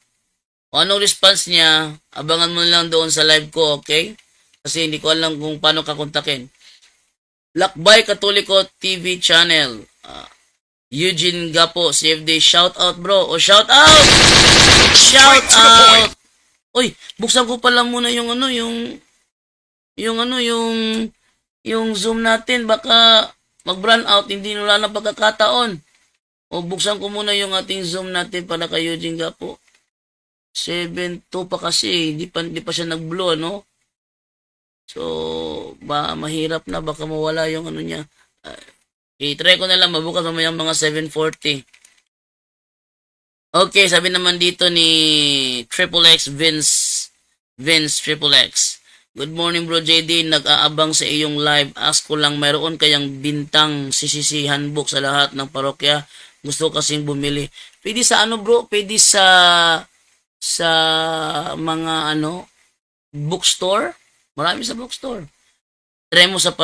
O anong response niya, abangan mo lang doon sa live ko, okay? Kasi hindi ko alam kung paano ka kontakin. Lakbay Katoliko TV channel. Eugene Gapo, CFD, shout out bro. O shout out! Shout out! Uy, buksan ko pala muna yung Zoom natin. Baka mag-brand out, hindi wala na pagkakataon. O buksan ko muna yung ating Zoom natin para kay Eugene Gapo. 7-2 pa kasi, hindi pa siya nag-blow, no? So, mahirap na, baka mawala yung niya. I-try ko na lang, mabukas mamayang mga 7:40. Okay, sabi naman dito ni Triple X Vince Triple X. Good morning bro JD, nag-aabang sa iyong live. Ask ko lang, mayroon kayang bintang CCC handbook sa lahat ng parokya? Gusto kasing bumili. Pwede sa bro? Pwede sa mga bookstore. Marami sa bookstore. Try mo sa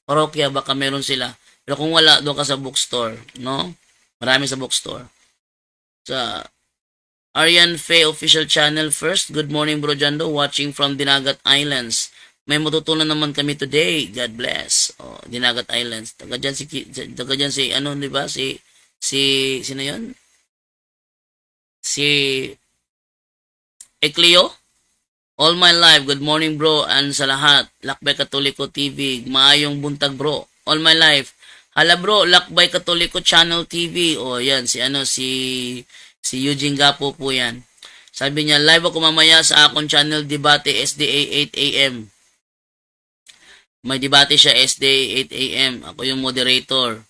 parokya, baka meron sila. Pero kung wala, doon ka sa bookstore, no? Marami sa bookstore. Sa Arian Faye official channel first. Good morning bro Jando, watching from Dinagat Islands. May matutunan naman kami today. God bless. Dinagat Islands. Taga dyan si di ba? Sino yun? Si Ekleo? All my life, good morning bro, and sa lahat, Lakbay Katoliko TV, maayong buntag bro, all my life. Hala bro, Lakbay Katoliko Channel TV, o yan, si Eugene Gapo po yan. Sabi niya, live ako mamaya sa akong channel, Debate SDA 8 AM. May debate siya SDA 8 AM, ako yung moderator.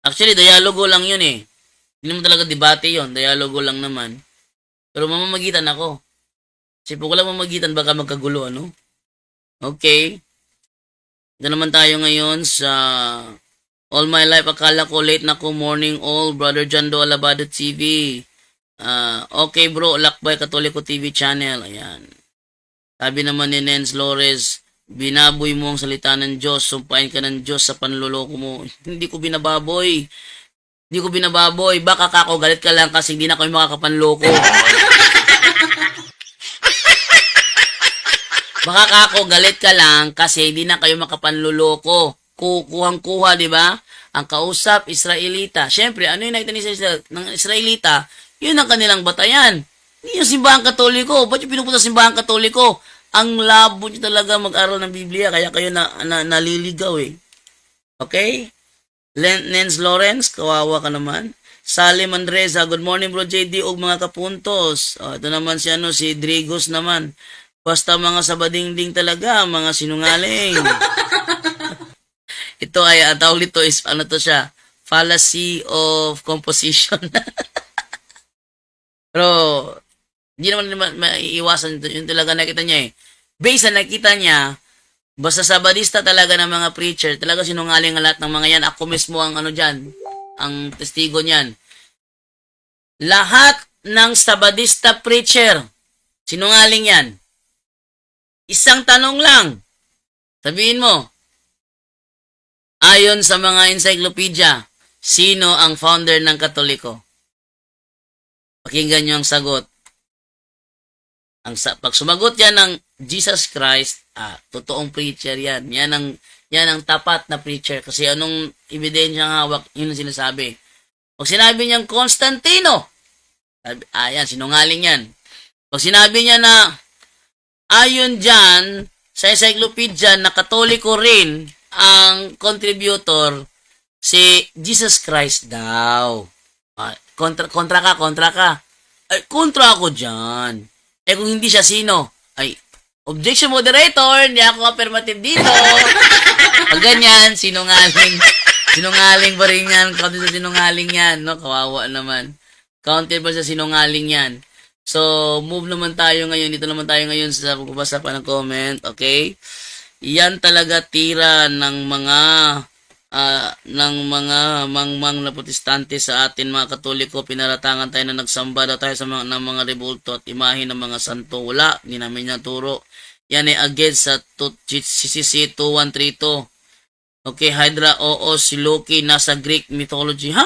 Actually, dialogo lang yun eh. Hindi naman talaga debate yun, dialogo lang naman. Pero mamamagitan ako. Kasi pag wala mamagitan, baka magkagulo, ano? Okay. Ito naman tayo ngayon sa All My Life. Akala ko late na ko, morning all, Brother Jando Alabado TV. Okay bro, Lakbay Katoliko TV channel. Ayan. Sabi naman ni Nens Flores, binaboy mo ang salita ng Diyos, sumpain ka ng Diyos sa panluloko mo. Hindi ko binababoy. Hindi ko binababoy. Baka kako, galit ka lang kasi hindi na kami makakapanloko. Baka ako, galit ka lang kasi hindi na kayo makapanluloko. Kukuhang-kuha, di ba? Ang kausap, Israelita. Siyempre, ano yung nakita ni ng Israelita? Yun ang kanilang batayan. Hindi yung simbahan katoliko. Ba't yung pinupunta sa simbahan katoliko? Ang labo nyo talaga mag-aral ng Biblia, kaya kayo naliligaw eh. Okay? Nens Lawrence, kawawa ka naman. Salim Andresa, good morning bro JD og mga kapuntos. Ito naman si Drigos naman. Basta mga sabadingding talaga, mga sinungaling. Ito ay, tawag nito is, siya, fallacy of composition. Pero, hindi naman maiiwasan ito. Yun talaga nakita niya eh. Based sa nakita niya, basta sabadista talaga ng mga preacher, talaga sinungaling ang lahat ng mga yan. Ako mismo ang dyan, ang testigo niyan. Lahat ng sabadista preacher, sinungaling yan. Isang tanong lang. Sabihin mo, ayon sa mga encyclopedia, sino ang founder ng Katoliko? Pakinggan nyo ang sagot. Pag sumagot yan ng Jesus Christ, totoong preacher yan. Yan ang tapat na preacher. Kasi anong ebidensya ang hawak, yun ang sinasabi. Pag sinabi niyang Constantino, yan, sinungaling yan. Pag sinabi niya na, ayon dyan, sa encyclopedia na Katoliko rin ang contributor, si Jesus Christ daw. Kontra ka. Ay, kontra ako dyan. Kung hindi siya, sino? Ay, objection moderator, hindi ako affirmative dito. Pag ganyan, sinungaling. Sinungaling pa rin yan. Counted sa sinungaling yan. No? Kawawa naman. Counted pa sa sinungaling yan. So, move naman tayo ngayon. Dito naman tayo ngayon sa pagbabasa pa ng comment. Okay? Yan talaga tira ng mga mangmang na protestante sa atin, mga Katoliko. Pinaratangan tayo na nagsamba daw tayo sa ng mga rebulto at imahe ng mga santo. Wala. Hindi namin niya turo. Yan ay against sa CCC 2132. Okay, Hydra, oo, si Loki nasa Greek mythology. Ha?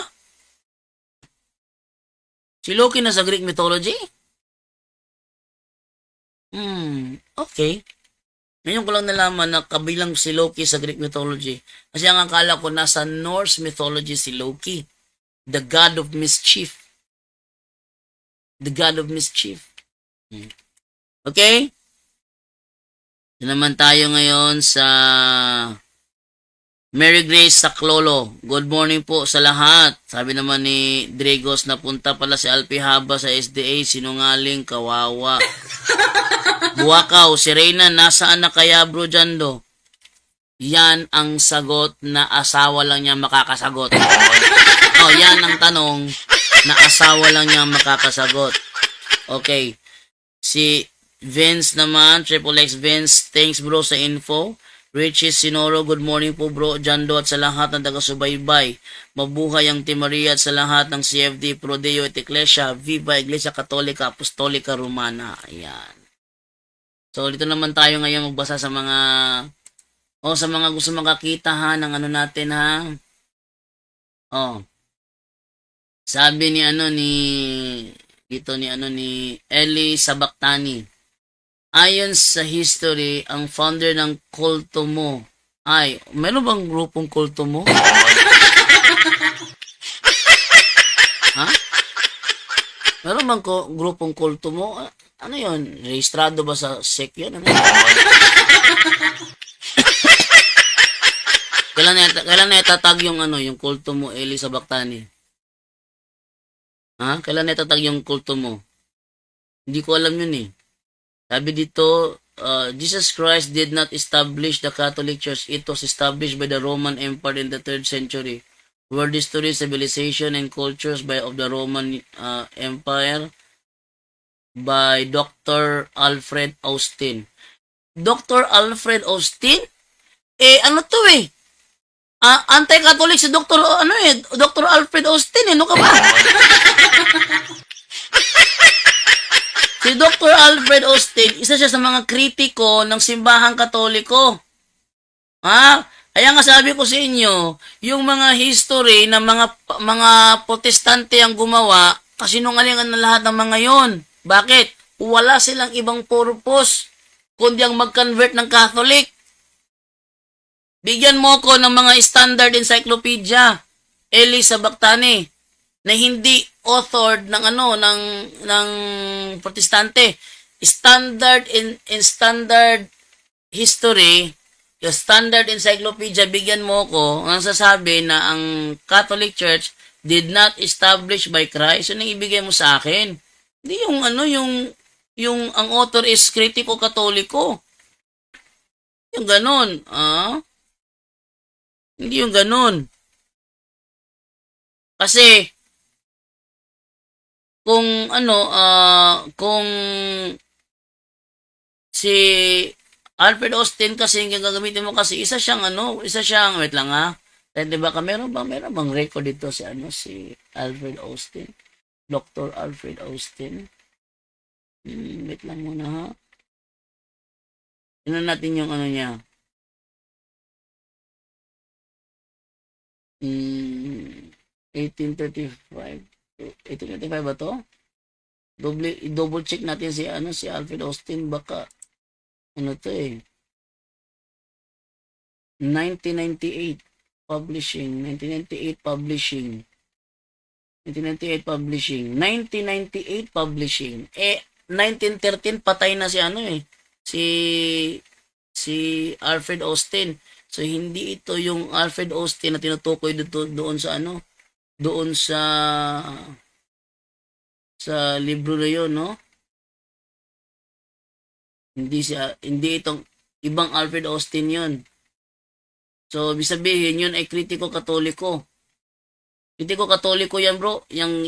Si Loki nasa Greek mythology? Okay. Ngayon ko lang nalaman na kabilang si Loki sa Greek mythology. Kasi ang akala ko nasa Norse mythology si Loki. The god of mischief. The god of mischief. Okay? Ito naman tayo ngayon sa Mary Grace Saclolo. Good morning po sa lahat. Sabi naman ni Drigos, napunta pala si Alpihaba sa SDA. Sinungaling, kawawa. Buwakaw, si Reyna, nasaan na kaya bro Jando? Yan ang sagot na asawa lang niya makakasagot. Yan ang tanong na asawa lang niya makakasagot. Okay. Si Vince naman, Triple X Vince, thanks bro sa info. Richie Sinoro, good morning po bro Jando at sa lahat ng taga-subaybay. Mabuhay ang Team Maria at sa lahat ng CFD Prodeo at Iglesia, Viva Iglesia Katolika Apostolika Romana. Ayan. So dito naman tayo ngayon magbasa sa mga sa mga gusto makakita ha ng natin ha. Sabi ni ni Eli Sabaktani. Ayon sa history, ang founder ng kulto mo ay, meron bang grupong kulto mo? Ha? Meron bang grupong kulto mo? Ano yun? Rehistrado ba sa SEC yun? Ano? Kailan na itatag yung ano, yung kulto mo, Eli sa Bactani? Ha? Kailan na itatag yung kulto mo? Hindi ko alam yun eh. Sabi dito, Jesus Christ did not establish the Catholic Church. It was established by the Roman Empire in the 3rd century. World history, civilization, and cultures of the Roman Empire by Dr. Alfred Austin. Dr. Alfred Austin? Ano to eh? Anti-Catholic si Dr. Alfred Austin ano ka ba? Si Dr. Alfred Austin, isa siya sa mga kritiko ng simbahang Katoliko. Ha? Kaya nga sabi ko sa inyo, yung mga history ng mga protestante ang gumawa, kasinungalingan na lahat ng mga yon. Bakit? Wala silang ibang purpose kundi ang mag-convert ng Catholic. Bigyan mo ko ng mga standard encyclopedia, Eli sa Bactani, na hindi authored ng ng protestante. Standard in standard history, yung standard encyclopedia, bigyan mo ko ang sasabi na ang Catholic Church did not establish by Christ. Yun ang ibigay mo sa akin. Hindi yung ang author is kritiko katoliko. Yung ganun, Hindi yung ganun. Kasi, kung si Alfred Austin kasi yung gagamitin mo kasi isa siyang wait lang ha. Di ba meron bang record dito si Alfred Austin? Dr. Alfred Austin. Wait lang muna ha. Tingnan natin yung niya. 1835. 1835 ba to? Double check natin si Alfred Austin, baka to 1998 publishing 1998 publishing 1913 patay na si Alfred Austin. So hindi ito yung Alfred Austin na tinutukoy doon sa libro na yun, no? Hindi itong ibang Alfred Austin yun. So ibig sabihin yun ay kritiko katoliko. Kritiko katoliko yan, bro. Yung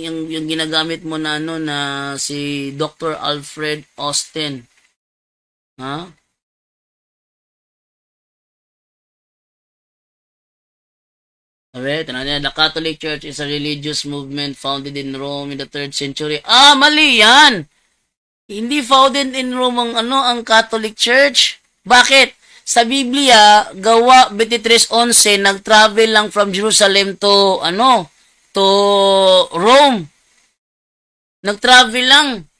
ginagamit mo na na si Dr. Alfred Austin. Ha? The Catholic Church is a religious movement founded in Rome in the 3rd century. Mali yan! Hindi founded in Rome ang Catholic Church. Bakit? Sa Biblia, Gawa 23:11, nag-travel lang from Jerusalem to Rome. Nag-travel lang.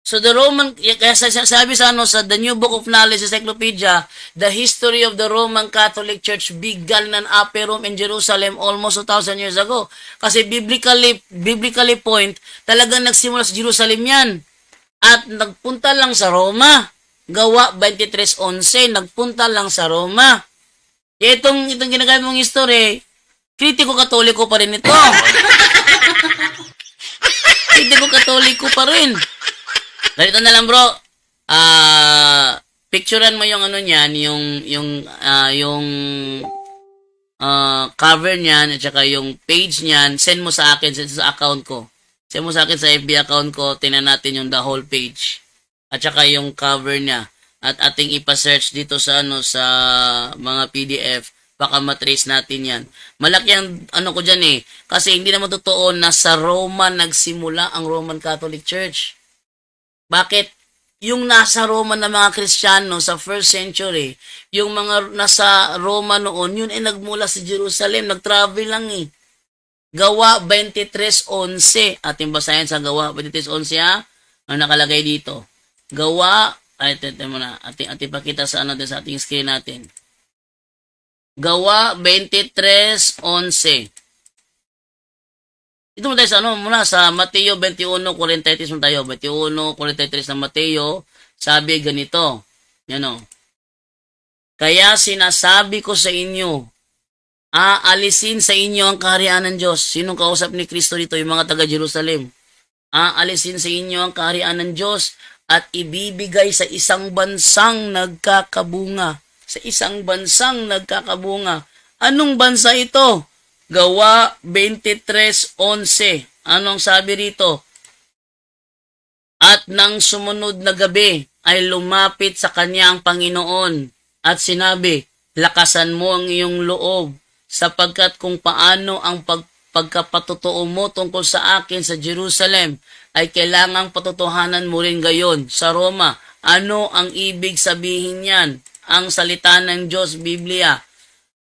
So the Roman, kaya sabi sa The New Book of Knowledge Encyclopedia, the history of the Roman Catholic Church began in Upper Rome in Jerusalem almost 2,000 years ago. Kasi biblically point, talagang nagsimula sa Jerusalem yan. At nagpunta lang sa Roma. Gawa 23:11, nagpunta lang sa Roma. Kaya itong ginagamit mong history, kritiko katoliko pa rin ito. Kritiko katoliko pa rin. Ganito na lang, bro. Picturean mo yung niyan, yung cover niyan at saka yung page niyan, send mo sa akin sa account ko. Send mo sa akin sa FB account ko, tingnan natin yung the whole page. At saka yung cover niya. At ating ipa-search dito sa sa mga PDF, baka matrace natin yan. Malaki ang ko dyan kasi hindi naman totoo na sa Roma nagsimula ang Roman Catholic Church. Bakit? Yung nasa Roma na mga Kristiyano sa 1st century, yung mga nasa Roma noon, yun ay nagmula sa Jerusalem, nag-travel lang Gawa 23:11. Ating basahin sa Gawa 23:11 ha. Ang nakalagay dito. Gawa, ating pakita sa sa ating screen natin. Gawa 23:11. Ito mo tayo sa ano, muna sa Mateo 21:43 mo tayo. 21:43 ng Mateo, sabi ganito. Yan o. Kaya sinasabi ko sa inyo, aalisin sa inyo ang kaharian ng Diyos. Sinong kausap ni Kristo dito? Yung mga taga Jerusalem. Aalisin sa inyo ang kaharian ng Diyos at ibibigay sa isang bansang nagkakabunga. Sa isang bansang nagkakabunga. Anong bansa ito? Gawa 23:11. Anong sabi rito? At nang sumunod na gabi ay lumapit sa kanya ang Panginoon at sinabi, lakasan mo ang iyong loob sapagkat kung paano ang pagkapatotoo mo tungkol sa akin sa Jerusalem ay kailangang patotohanan mo rin gayon sa Roma. Ano ang ibig sabihin niyan? Ang salita ng Diyos, Biblia.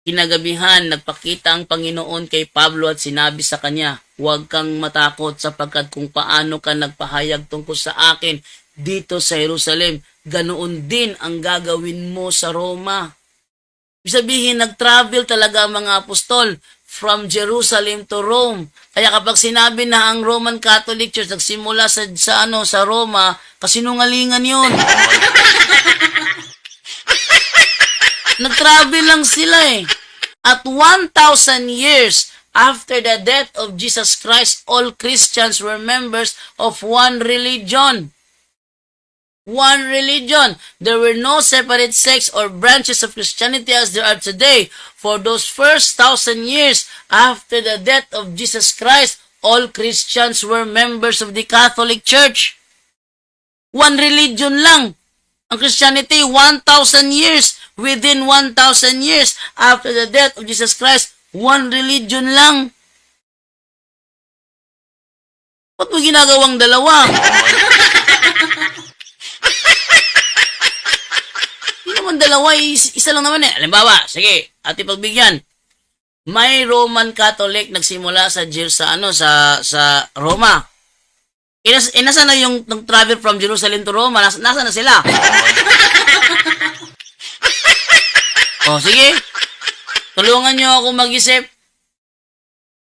Kinagabihan, nagpakita ang Panginoon kay Pablo at sinabi sa kanya, huwag kang matakot sapagkat kung paano ka nagpahayag tungkol sa akin dito sa Jerusalem, ganoon din ang gagawin mo sa Roma. Ibig sabihin, nag-travel talaga ang mga apostol from Jerusalem to Rome. Kaya kapag sinabi na ang Roman Catholic Church nagsimula sa Roma, kasinungalingan yun. Nag-travel lang sila eh. At 1,000 years after the death of Jesus Christ, all Christians were members of one religion. One religion. There were no separate sects or branches of Christianity as there are today. For those first 1,000 years after the death of Jesus Christ, all Christians were members of the Catholic Church. One religion lang. Ang Christianity, 1,000 years. Within 1,000 years after the death of Jesus Christ, one religion lang. Ba't mo ginagawang dalawa? Hindi naman dalawa, isa lang naman eh. Halimbawa, sige, ating pagbigyan. May Roman Catholic nagsimula sa Roma. Nasa na yung travel from Jerusalem to Roma? Nasa na sila? O, sige. Tulungan nyo ako mag-isip.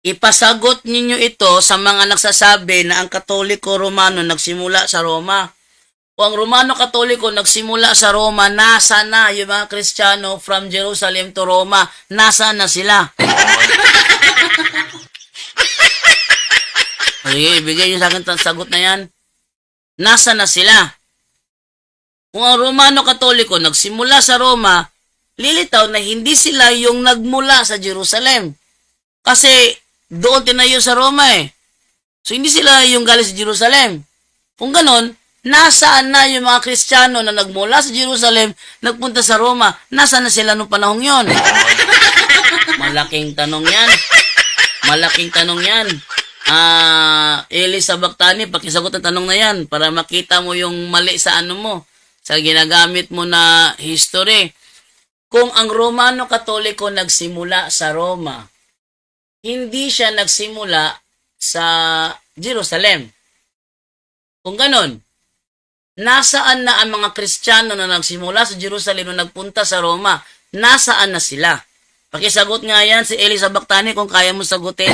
Ipasagot ninyo ito sa mga nagsasabi na ang Katoliko Romano nagsimula sa Roma. O ang Romano Katoliko nagsimula sa Roma, nasa na yung mga Kristiyano from Jerusalem to Roma? Nasa na sila? Sige, ibigay nyo sa akin ang sagot na yan. Nasa na sila? Kung ang Romano Katoliko nagsimula sa Roma, lilitaw na hindi sila yung nagmula sa Jerusalem. Kasi doon tinayo sa Roma eh. So hindi sila yung galing sa Jerusalem. Kung ganon, nasaan na yung mga Kristiyano na nagmula sa Jerusalem, nagpunta sa Roma? Nasaan na sila nung panahong yon? Malaking tanong yan. Malaking tanong yan. Elisa Bactani, pakisagot ang tanong na yan para makita mo yung mali sa ano mo, sa ginagamit mo na history. Kung ang Romano Katoliko nagsimula sa Roma, hindi siya nagsimula sa Jerusalem. Kung ganon, nasaan na ang mga Kristiyano na nagsimula sa Jerusalem na nagpunta sa Roma? Nasaan na sila? Pakisagot nga yan si Elisa Bactani kung kaya mo sagutin.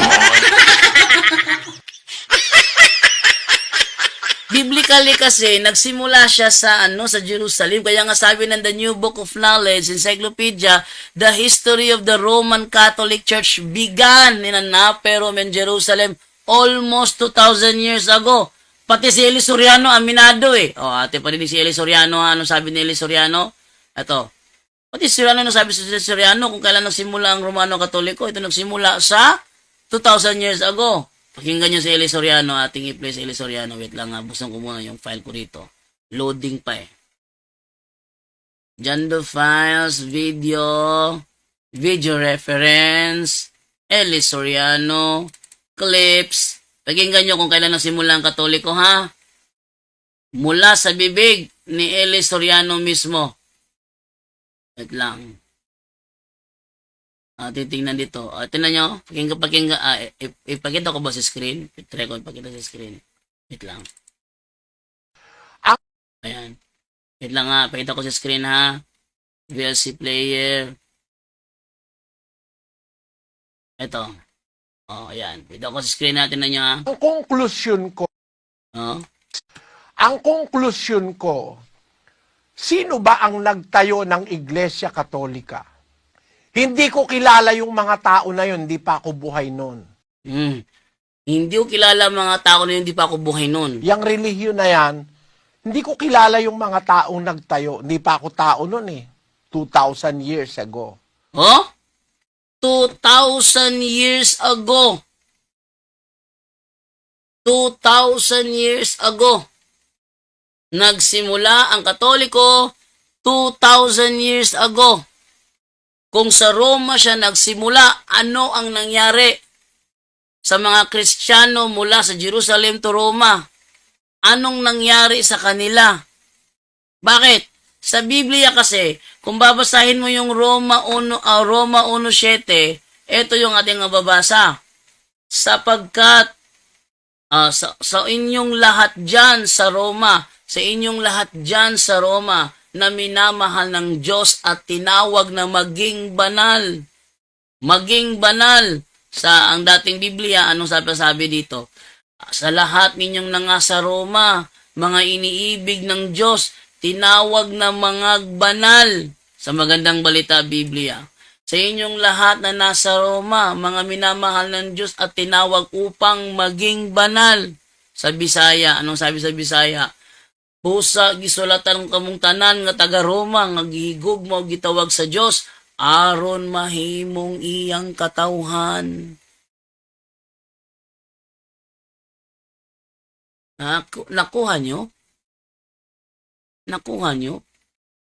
Biblically kasi, nagsimula siya sa Jerusalem. Kaya nga sabi ng The New Book of Knowledge, Encyclopedia, the history of the Roman Catholic Church began in Rome and Jerusalem almost 2,000 years ago. Pati si Eli Soriano, aminado eh. O, ate pa rin si Eli Soriano, ano sabi ni Eli Soriano? Ito. Pati si Soriano, ano sabi si Eli Soriano kung kailan nagsimula ang Romano Katoliko? Ito nagsimula sa 2,000 years ago. Pakinggan nyo si Eli Soriano, ating i-play si Eli Soriano. Wait lang, buksan ko muna yung file ko rito. Loading pa eh. Jando files, video reference, Eli Soriano, clips. Pakinggan nyo kung kailan nagsimula ang Katoliko, ha? Mula sa bibig ni Eli Soriano mismo. Wait lang. Titingnan dito. Tingnan nyo. Pakinggan. Ipakita ko ba sa screen? Try ko ipakita sa screen. Wait lang. Ayan. Wait lang ha. Pakita ko sa screen ha. VLC player. Ito. Oh, ayan. Ito ko sa screen natin na niya. Ang konklusyon ko, Oh. sino ba ang nagtayo ng Iglesia Katolika? Hindi ko kilala yung mga tao na yun, hindi pa ako buhay noon. Hindi ko kilala mga tao na hindi pa ako buhay noon. Yang relihiyon na yan, hindi ko kilala yung mga taong nagtayo. Hindi pa ako tao noon eh. 2,000 years ago. Oh? 2,000 years ago. 2,000 years ago. Nagsimula ang Katoliko 2,000 years ago. Kung sa Roma siya nagsimula, ano ang nangyari sa mga Kristiyano mula sa Jerusalem to Roma? Anong nangyari sa kanila? Bakit? Sa Biblia kasi, kung babasahin mo yung Roma 1:7, ito yung ating mababasa. Sapagkat sa inyong lahat dyan sa Roma, na minamahal ng Diyos at tinawag na maging banal. Maging banal. Sa ang dating Biblia, anong sabi dito? Sa lahat ninyong nasa Roma, mga iniibig ng Diyos, tinawag na mga banal. Sa magandang balita Biblia. Sa inyong lahat na nasa Roma, mga minamahal ng Diyos at tinawag upang maging banal. Sa Bisaya, anong sabi sa Bisaya? Pusa gisulatan kamong tanan nga taga Roma nga gihigog mo gitawag sa Dios aron mahimong iyang katawhan. Nakuha nyo? Nakuha nyo?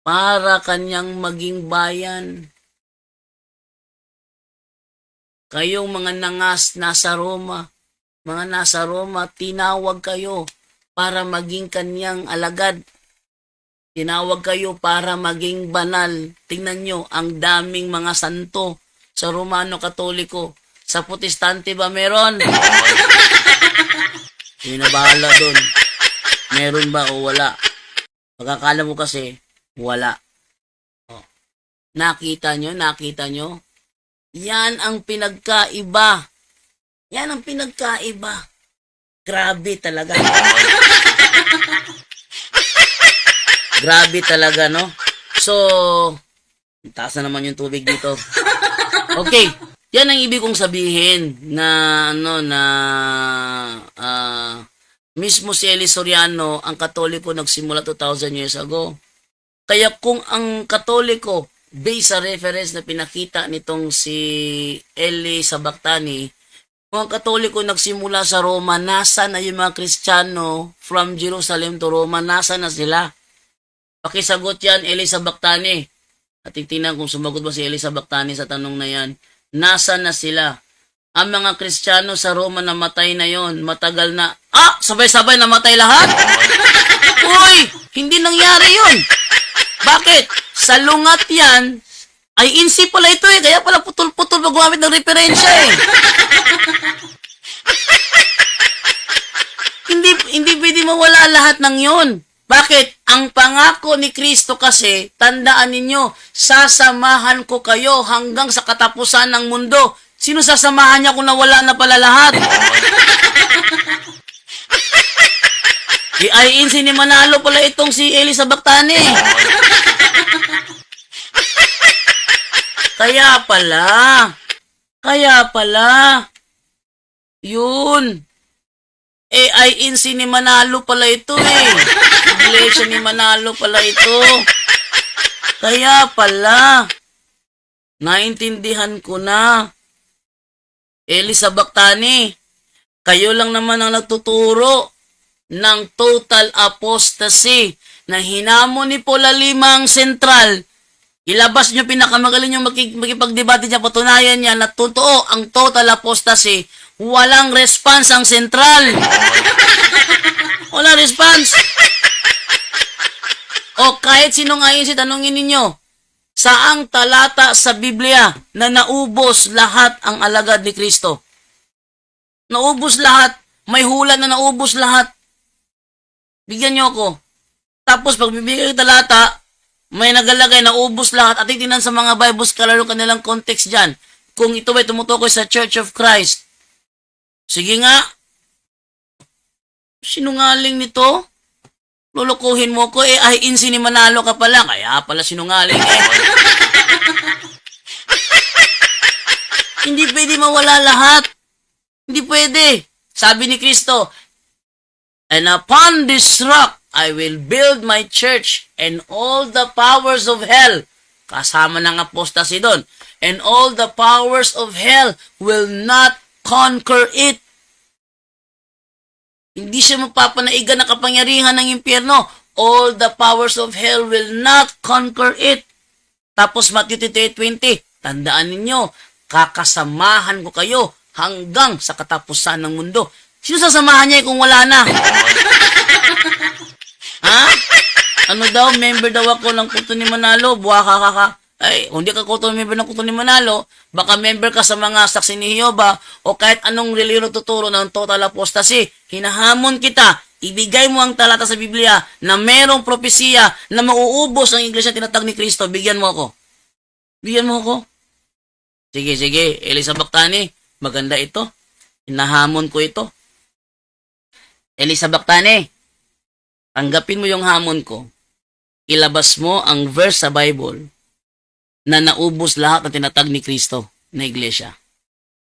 Para kanyang maging bayan. Kayong mga nasa Roma, tinawag kayo para maging kanyang alagad. Tinawag kayo para maging banal. Tingnan nyo, ang daming mga santo sa Romano Katoliko. Sa Protestante ba meron? Hindi na bahala doon. Meron ba o wala? Pagkakala mo kasi, wala. Oh. Nakita nyo? Yan ang pinagkaiba. Grabe talaga. Grabe talaga, no? So, taas na naman yung tubig dito. Okay. Yan ang ibig kong sabihin na, mismo si Eli Soriano, ang Katoliko nagsimula 2,000 years ago. Kaya kung ang Katoliko, based sa reference na pinakita nitong si Eli Sabactani, kung ang Katoliko nagsimula sa Roma, nasa na yung mga Kristiyano from Jerusalem to Roma, nasa na sila? Pakisagot yan, Eli Sabactani. At tingnan kung sumagot ba si Eli Sabactani sa tanong na yan. Nasa na sila? Ang mga Kristiyano sa Roma namatay na yon, matagal na. Sabay-sabay namatay lahat? Uy, hindi nangyari yun. Bakit? Sa lungat yan, ay insi pala ito eh. Kaya pala putol-putol maggamit ng referensya eh. Hindi pwede mawala lahat ng yon. Bakit? Ang pangako ni Kristo kasi, tandaan ninyo, sasamahan ko kayo hanggang sa katapusan ng mundo. Sino sasamahan niya kung nawala na pala lahat? Ay insi ni Manalo pala itong si Eli Sabactani. Kaya pala, yun. Ay insi ni Manalo pala ito eh. Iglesia ni Manalo pala ito. Kaya pala, naintindihan ko na. Eli Sabactani, kayo lang naman ang nagtuturo ng total apostasy na hinamon ni Paula Limang Sentral. Ilabas nyo pinakamagaling yung makipagdebate niya, patunayan niya na totoo ang total apostasy. Walang response ang Sentral. Walang response. O kahit sinong ayon si tanongin ninyo, saang talata sa Biblia na naubos lahat ang alagad ni Kristo? Naubos lahat. May hula na naubos lahat. Bigyan nyo ako. Tapos pag bibigyan ng talata, may nagalagay na ubos lahat. At itinan sa mga Bible scholar yung kanilang context dyan. Kung ito ay tumutukoy sa Church of Christ, Sige nga. Sinungaling nito. Lulukuhin mo ko eh. Ay, insi ni Manalo ka pala. Kaya pala sinungaling eh. Hindi pwede mawala lahat. Hindi pwede. Sabi ni Kristo, and upon this rock, I will build my church and all the powers of hell. Kasama ng apostasy doon. And all the powers of hell will not conquer it. Hindi siya mapapanaigan ng kapangyarihan ng impyerno. All the powers of hell will not conquer it. Tapos Matthew 28:20, tandaan ninyo, kakasamahan ko kayo hanggang sa katapusan ng mundo. Sino sasamahan niya kung wala na? Ha? Ano daw, member daw ako ng kulto ni Manalo, buha ka. Ay, kung di ka member ng kulto ni Manalo, baka member ka sa mga saksi ni Jehovah o kahit anong reliyon tuturo ng total apostasy. Hinahamon kita, ibigay mo ang talata sa Biblia na merong propesiya na mauubos ang iglesia tinatag ni Kristo. Bigyan mo ako. Bigyan mo ako. Sige, Elisa Bactani, maganda ito. Hinahamon ko ito. Elisa Bactani, tanggapin mo yung hamon ko. Ilabas mo ang verse sa Bible na naubos lahat ng tinatag ni Kristo na iglesia.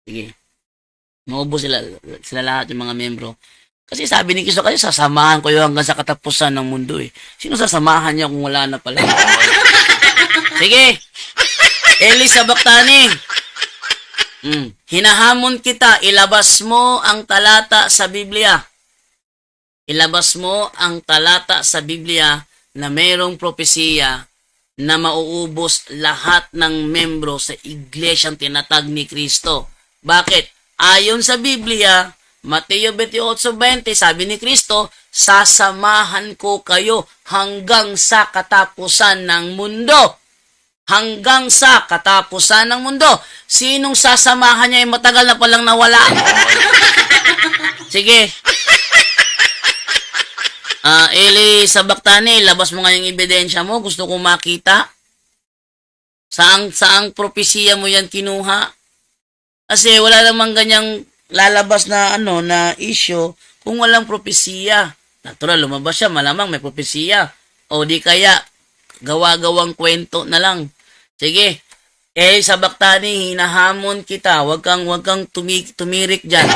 Sige. Maubos sila lahat yung mga membro. Kasi sabi ni Kristo, kasi sasamahan ko yung hanggang sa katapusan ng mundo eh. Sino sasamahan niya kung wala na pala? Sige. Elisa Bactani. Hinahamon kita, ilabas mo ang talata sa Biblia. Ilabas mo ang talata sa Biblia na mayroong propesiya na mauubos lahat ng membro sa iglesyang tinatag ni Kristo. Bakit? Ayon sa Biblia, Mateo 28:20, sabi ni Kristo, sasamahan ko kayo hanggang sa katapusan ng mundo. Hanggang sa katapusan ng mundo. Sinong sasamahan niya ay matagal na palang nawala? Sige. Elisa Bactani, labas mo nga yung ebidensya mo. Gusto kong makita. Saang propesiya mo yan kinuha? Kasi wala namang ganyang lalabas na na issue kung walang propesiya. Natural, lumabas siya, malamang may propesiya. O di kaya, gawa-gawang kwento na lang. Sige. Elisa Bactani, hinahamon kita. Huwag kang tumirik dyan.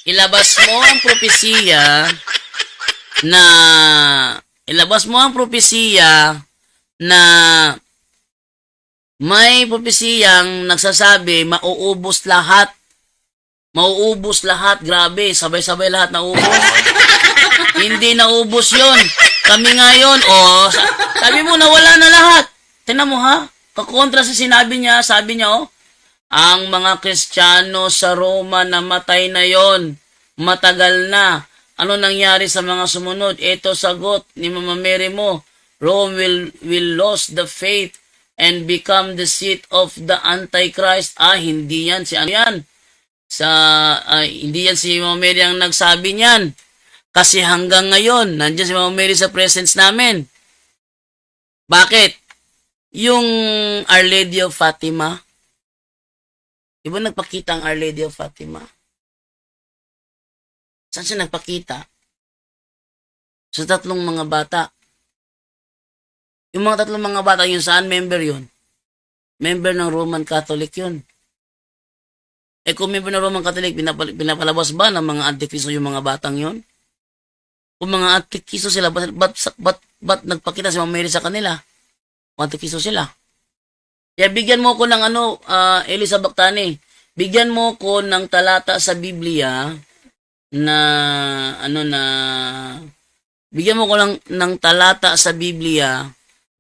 Ilabas mo ang propesiya na may propesiyang nagsasabi mauubos lahat. Mauubos lahat. Grabe, sabay-sabay lahat naubos. Hindi naubos yon. Kami ngayon, sabi mo nawala na lahat. Tingnan mo ha, kakontra sa sinabi niya, sabi niya ang mga Kristiyano sa Roma namatay na yon. Matagal na. Ano nangyari sa mga sumunod? Ito sagot ni Mama Mary mo. Rome will lose the faith and become the seat of the Antichrist. Hindi yan. Hindi yan si Mama Mary ang nagsabi niyan. Kasi hanggang ngayon, nandiyan si Mama Mary sa presence namin. Bakit? Yung Our Lady of Fatima, diba nagpakita ang Our Lady of Fatima? Saan siya nagpakita? Sa tatlong mga bata. Yung mga tatlong mga bata yun, saan member yun? Member ng Roman Catholic yun. Kung member ng Roman Catholic, pinapalabas ba ng mga antikristo yung mga batang yun? Kung mga antikristo sila, ba't nagpakita si Mama Mary sa kanila? Antikristo sila. Kaya bigyan mo ko ng Elisa Bactani, bigyan mo ko ng talata sa Biblia na bigyan mo ko ng talata sa Biblia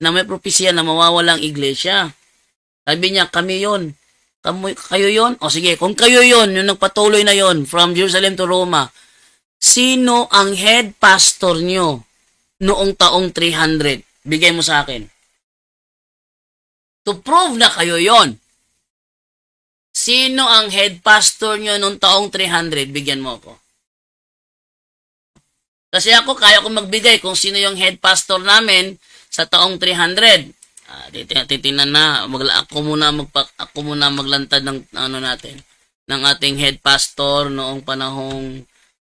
na may propesya na mawawalang iglesia. Sabi niya, kami yon. Kayo yon? O sige, kung kayo yon, yung nagpatuloy na yon from Jerusalem to Roma, sino ang head pastor nyo noong taong 300? Bigay mo sa akin. To prove na kayo yon. Sino ang head pastor nyo noong taong 300? Bigyan mo ako. Kasi ako, kaya ko magbigay kung sino yung head pastor namin sa taong 300. Titingnan na. Ako muna maglantad ng natin. ng ating head pastor noong panahong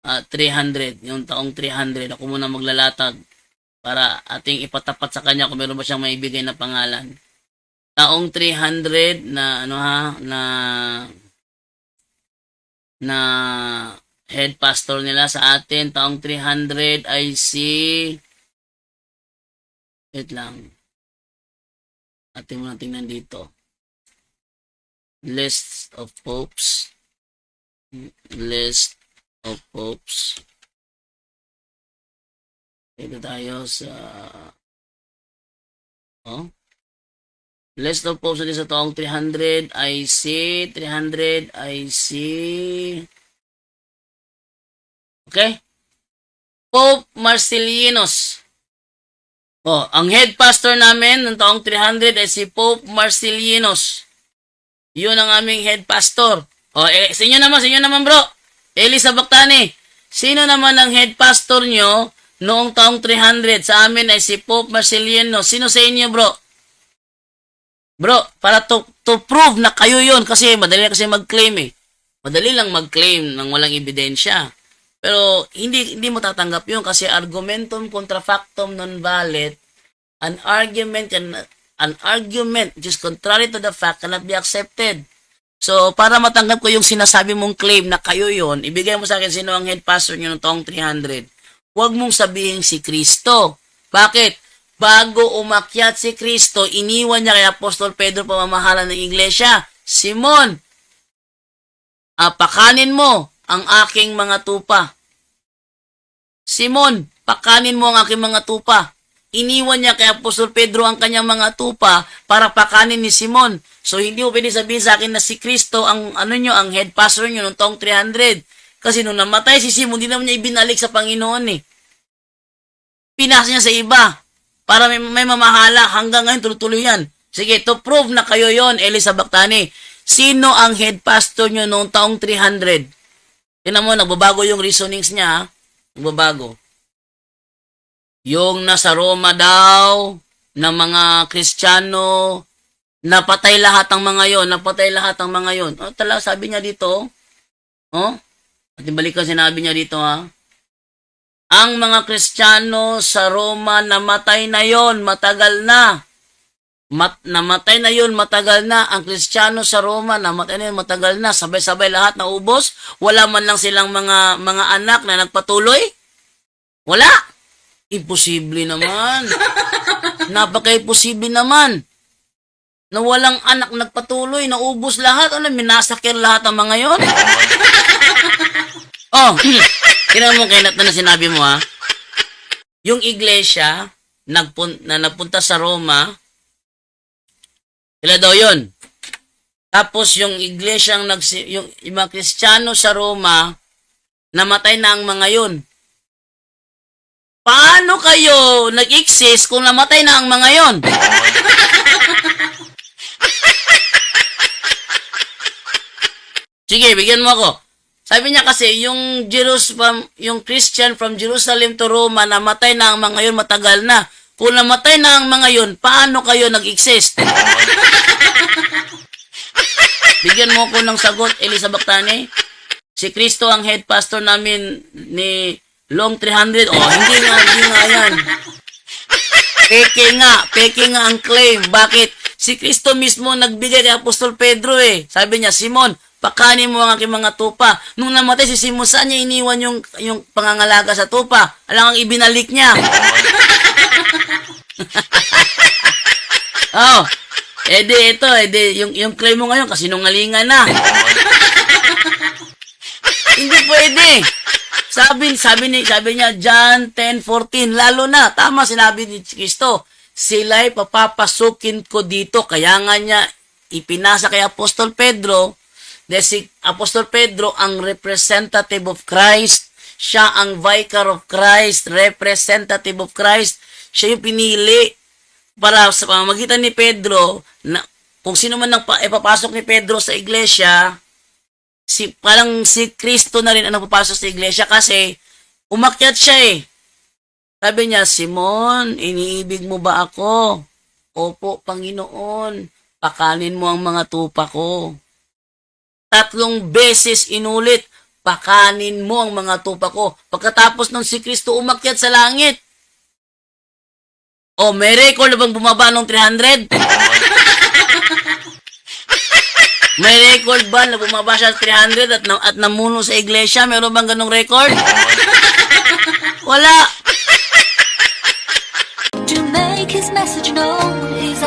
300, yung taong 300. Ako muna maglalatag para ating ipatapat sa kanya kung meron ba siyang maibigay na pangalan. Taong 300 na na head pastor nila sa atin, taong 300 ay si wait lang. Ating muna tingnan dito. List of popes. List of popes. Dito tayo sa list of popes sa taong 300 ay si okay? Pope Marcellinus. Ang head pastor namin ng taong 300 ay si Pope Marcellinus. Yun ang aming head pastor. Sa inyo naman bro. Elisa Bactani. Sino naman ang head pastor nyo noong taong 300? Sa amin ay si Pope Marcellinus. Sino sa inyo bro? Bro, para to prove na kayo yun kasi madali kasi mag-claim eh. Madali lang mag-claim nang walang ebidensya. Pero hindi mo tatanggap yun kasi argumentum contra factum non valid. An argument which is contrary to the fact cannot be accepted. So, para matanggap ko yung sinasabi mong claim na kayo yon, ibigay mo sa akin sino ang head pastor nyo ng taong 300. Huwag mong sabihin si Kristo. Bakit? Bago umakyat si Kristo, iniwan niya kay Apostol Pedro pamamahala ng iglesia. Simon, pakanin mo ang aking mga tupa. Simon, pakanin mo ang aking mga tupa. Iniwan niya kay Apostol Pedro ang kanyang mga tupa para pakanin ni Simon. So, hindi mo pwede sabihin sa akin na si Kristo ang ang head pastor nyo noong taong 300. Kasi nung namatay si Simon, hindi naman niya ibinalik sa Panginoon eh. Pinasa niya sa iba para may mamahala. Hanggang ngayon, tuloy yan. Sige, to prove na kayo yon, Elisa Bactani. Sino ang head pastor nyo noong taong 300? Tingnan mo, nagbabago yung reasonings niya ha. Nagbabago. Yung nasa Roma daw, na mga Kristiyano, napatay lahat ang mga yon, sabi niya dito, at balikan sinabi niya dito ha, ang mga Kristiyano sa Roma namatay na yon, matagal na. Namatay na yon, matagal na. Ang Kristiyano sa Roma namatay na yon, matagal na. Sabay-sabay lahat naubos. Wala man lang silang mga anak na nagpatuloy. Wala. Imposible naman. Napaka-imposible naman. Na walang anak nagpatuloy, naubos lahat. Minasakyan lahat ang mga yon. Tingnan mo kay na sinabi mo ha. Yung iglesia na napunta sa Roma, sila daw yun. Tapos yung iglesia yung mga Kristiyano sa Roma, namatay na ang mga yon. Paano kayo nag-exist kung namatay na ang mga yon? Sige, bigyan mo ako. Sabi niya kasi, yung Christian from Jerusalem to Roma, namatay na ang mga yon, matagal na. Kung namatay na ang mga yon, paano kayo nag-exist? Bigyan mo ko ng sagot, Elisa Bactani. Si Kristo ang head pastor namin ni Long 300. Hindi nga yan. Peke nga ang claim. Bakit? Si Kristo mismo nagbigay kay Apostol Pedro eh. Sabi niya, Simon, pakanin mo ang aking mga tupa. Nung namatay si Simon, saan niya iniwan yung pangangalaga sa tupa? Alang ang ibinalik niya. Yung claim mo ngayon, kasi nungalingan na. Hindi pwede. Sabi niya, John 10:14, lalo na, tama sinabi ni Kristo, sila'y papapasukin ko dito. Kaya nga niya, ipinasa kay Apostol Pedro, dahil si Apostol Pedro ang representative of Christ, siya ang vicar of Christ, representative of Christ, siya yung pinili para sa pamamagitan ni Pedro, na kung sino man ipapasok ni Pedro sa iglesia, parang si Kristo na rin ang napapasok sa iglesia kasi umakyat siya eh. Sabi niya, Simon, iniibig mo ba ako? Opo, Panginoon, pakanin mo ang mga tupa ko. 3 beses inulit, pakanin mo ang mga tupa ko. Pagkatapos ng si Kristo umakyat sa langit. O, may record na bang bumaba ng 300? May record ba na bumaba siya sa 300 at namuno sa iglesia? Meron bang ganong record? Wala. To make his message known, he's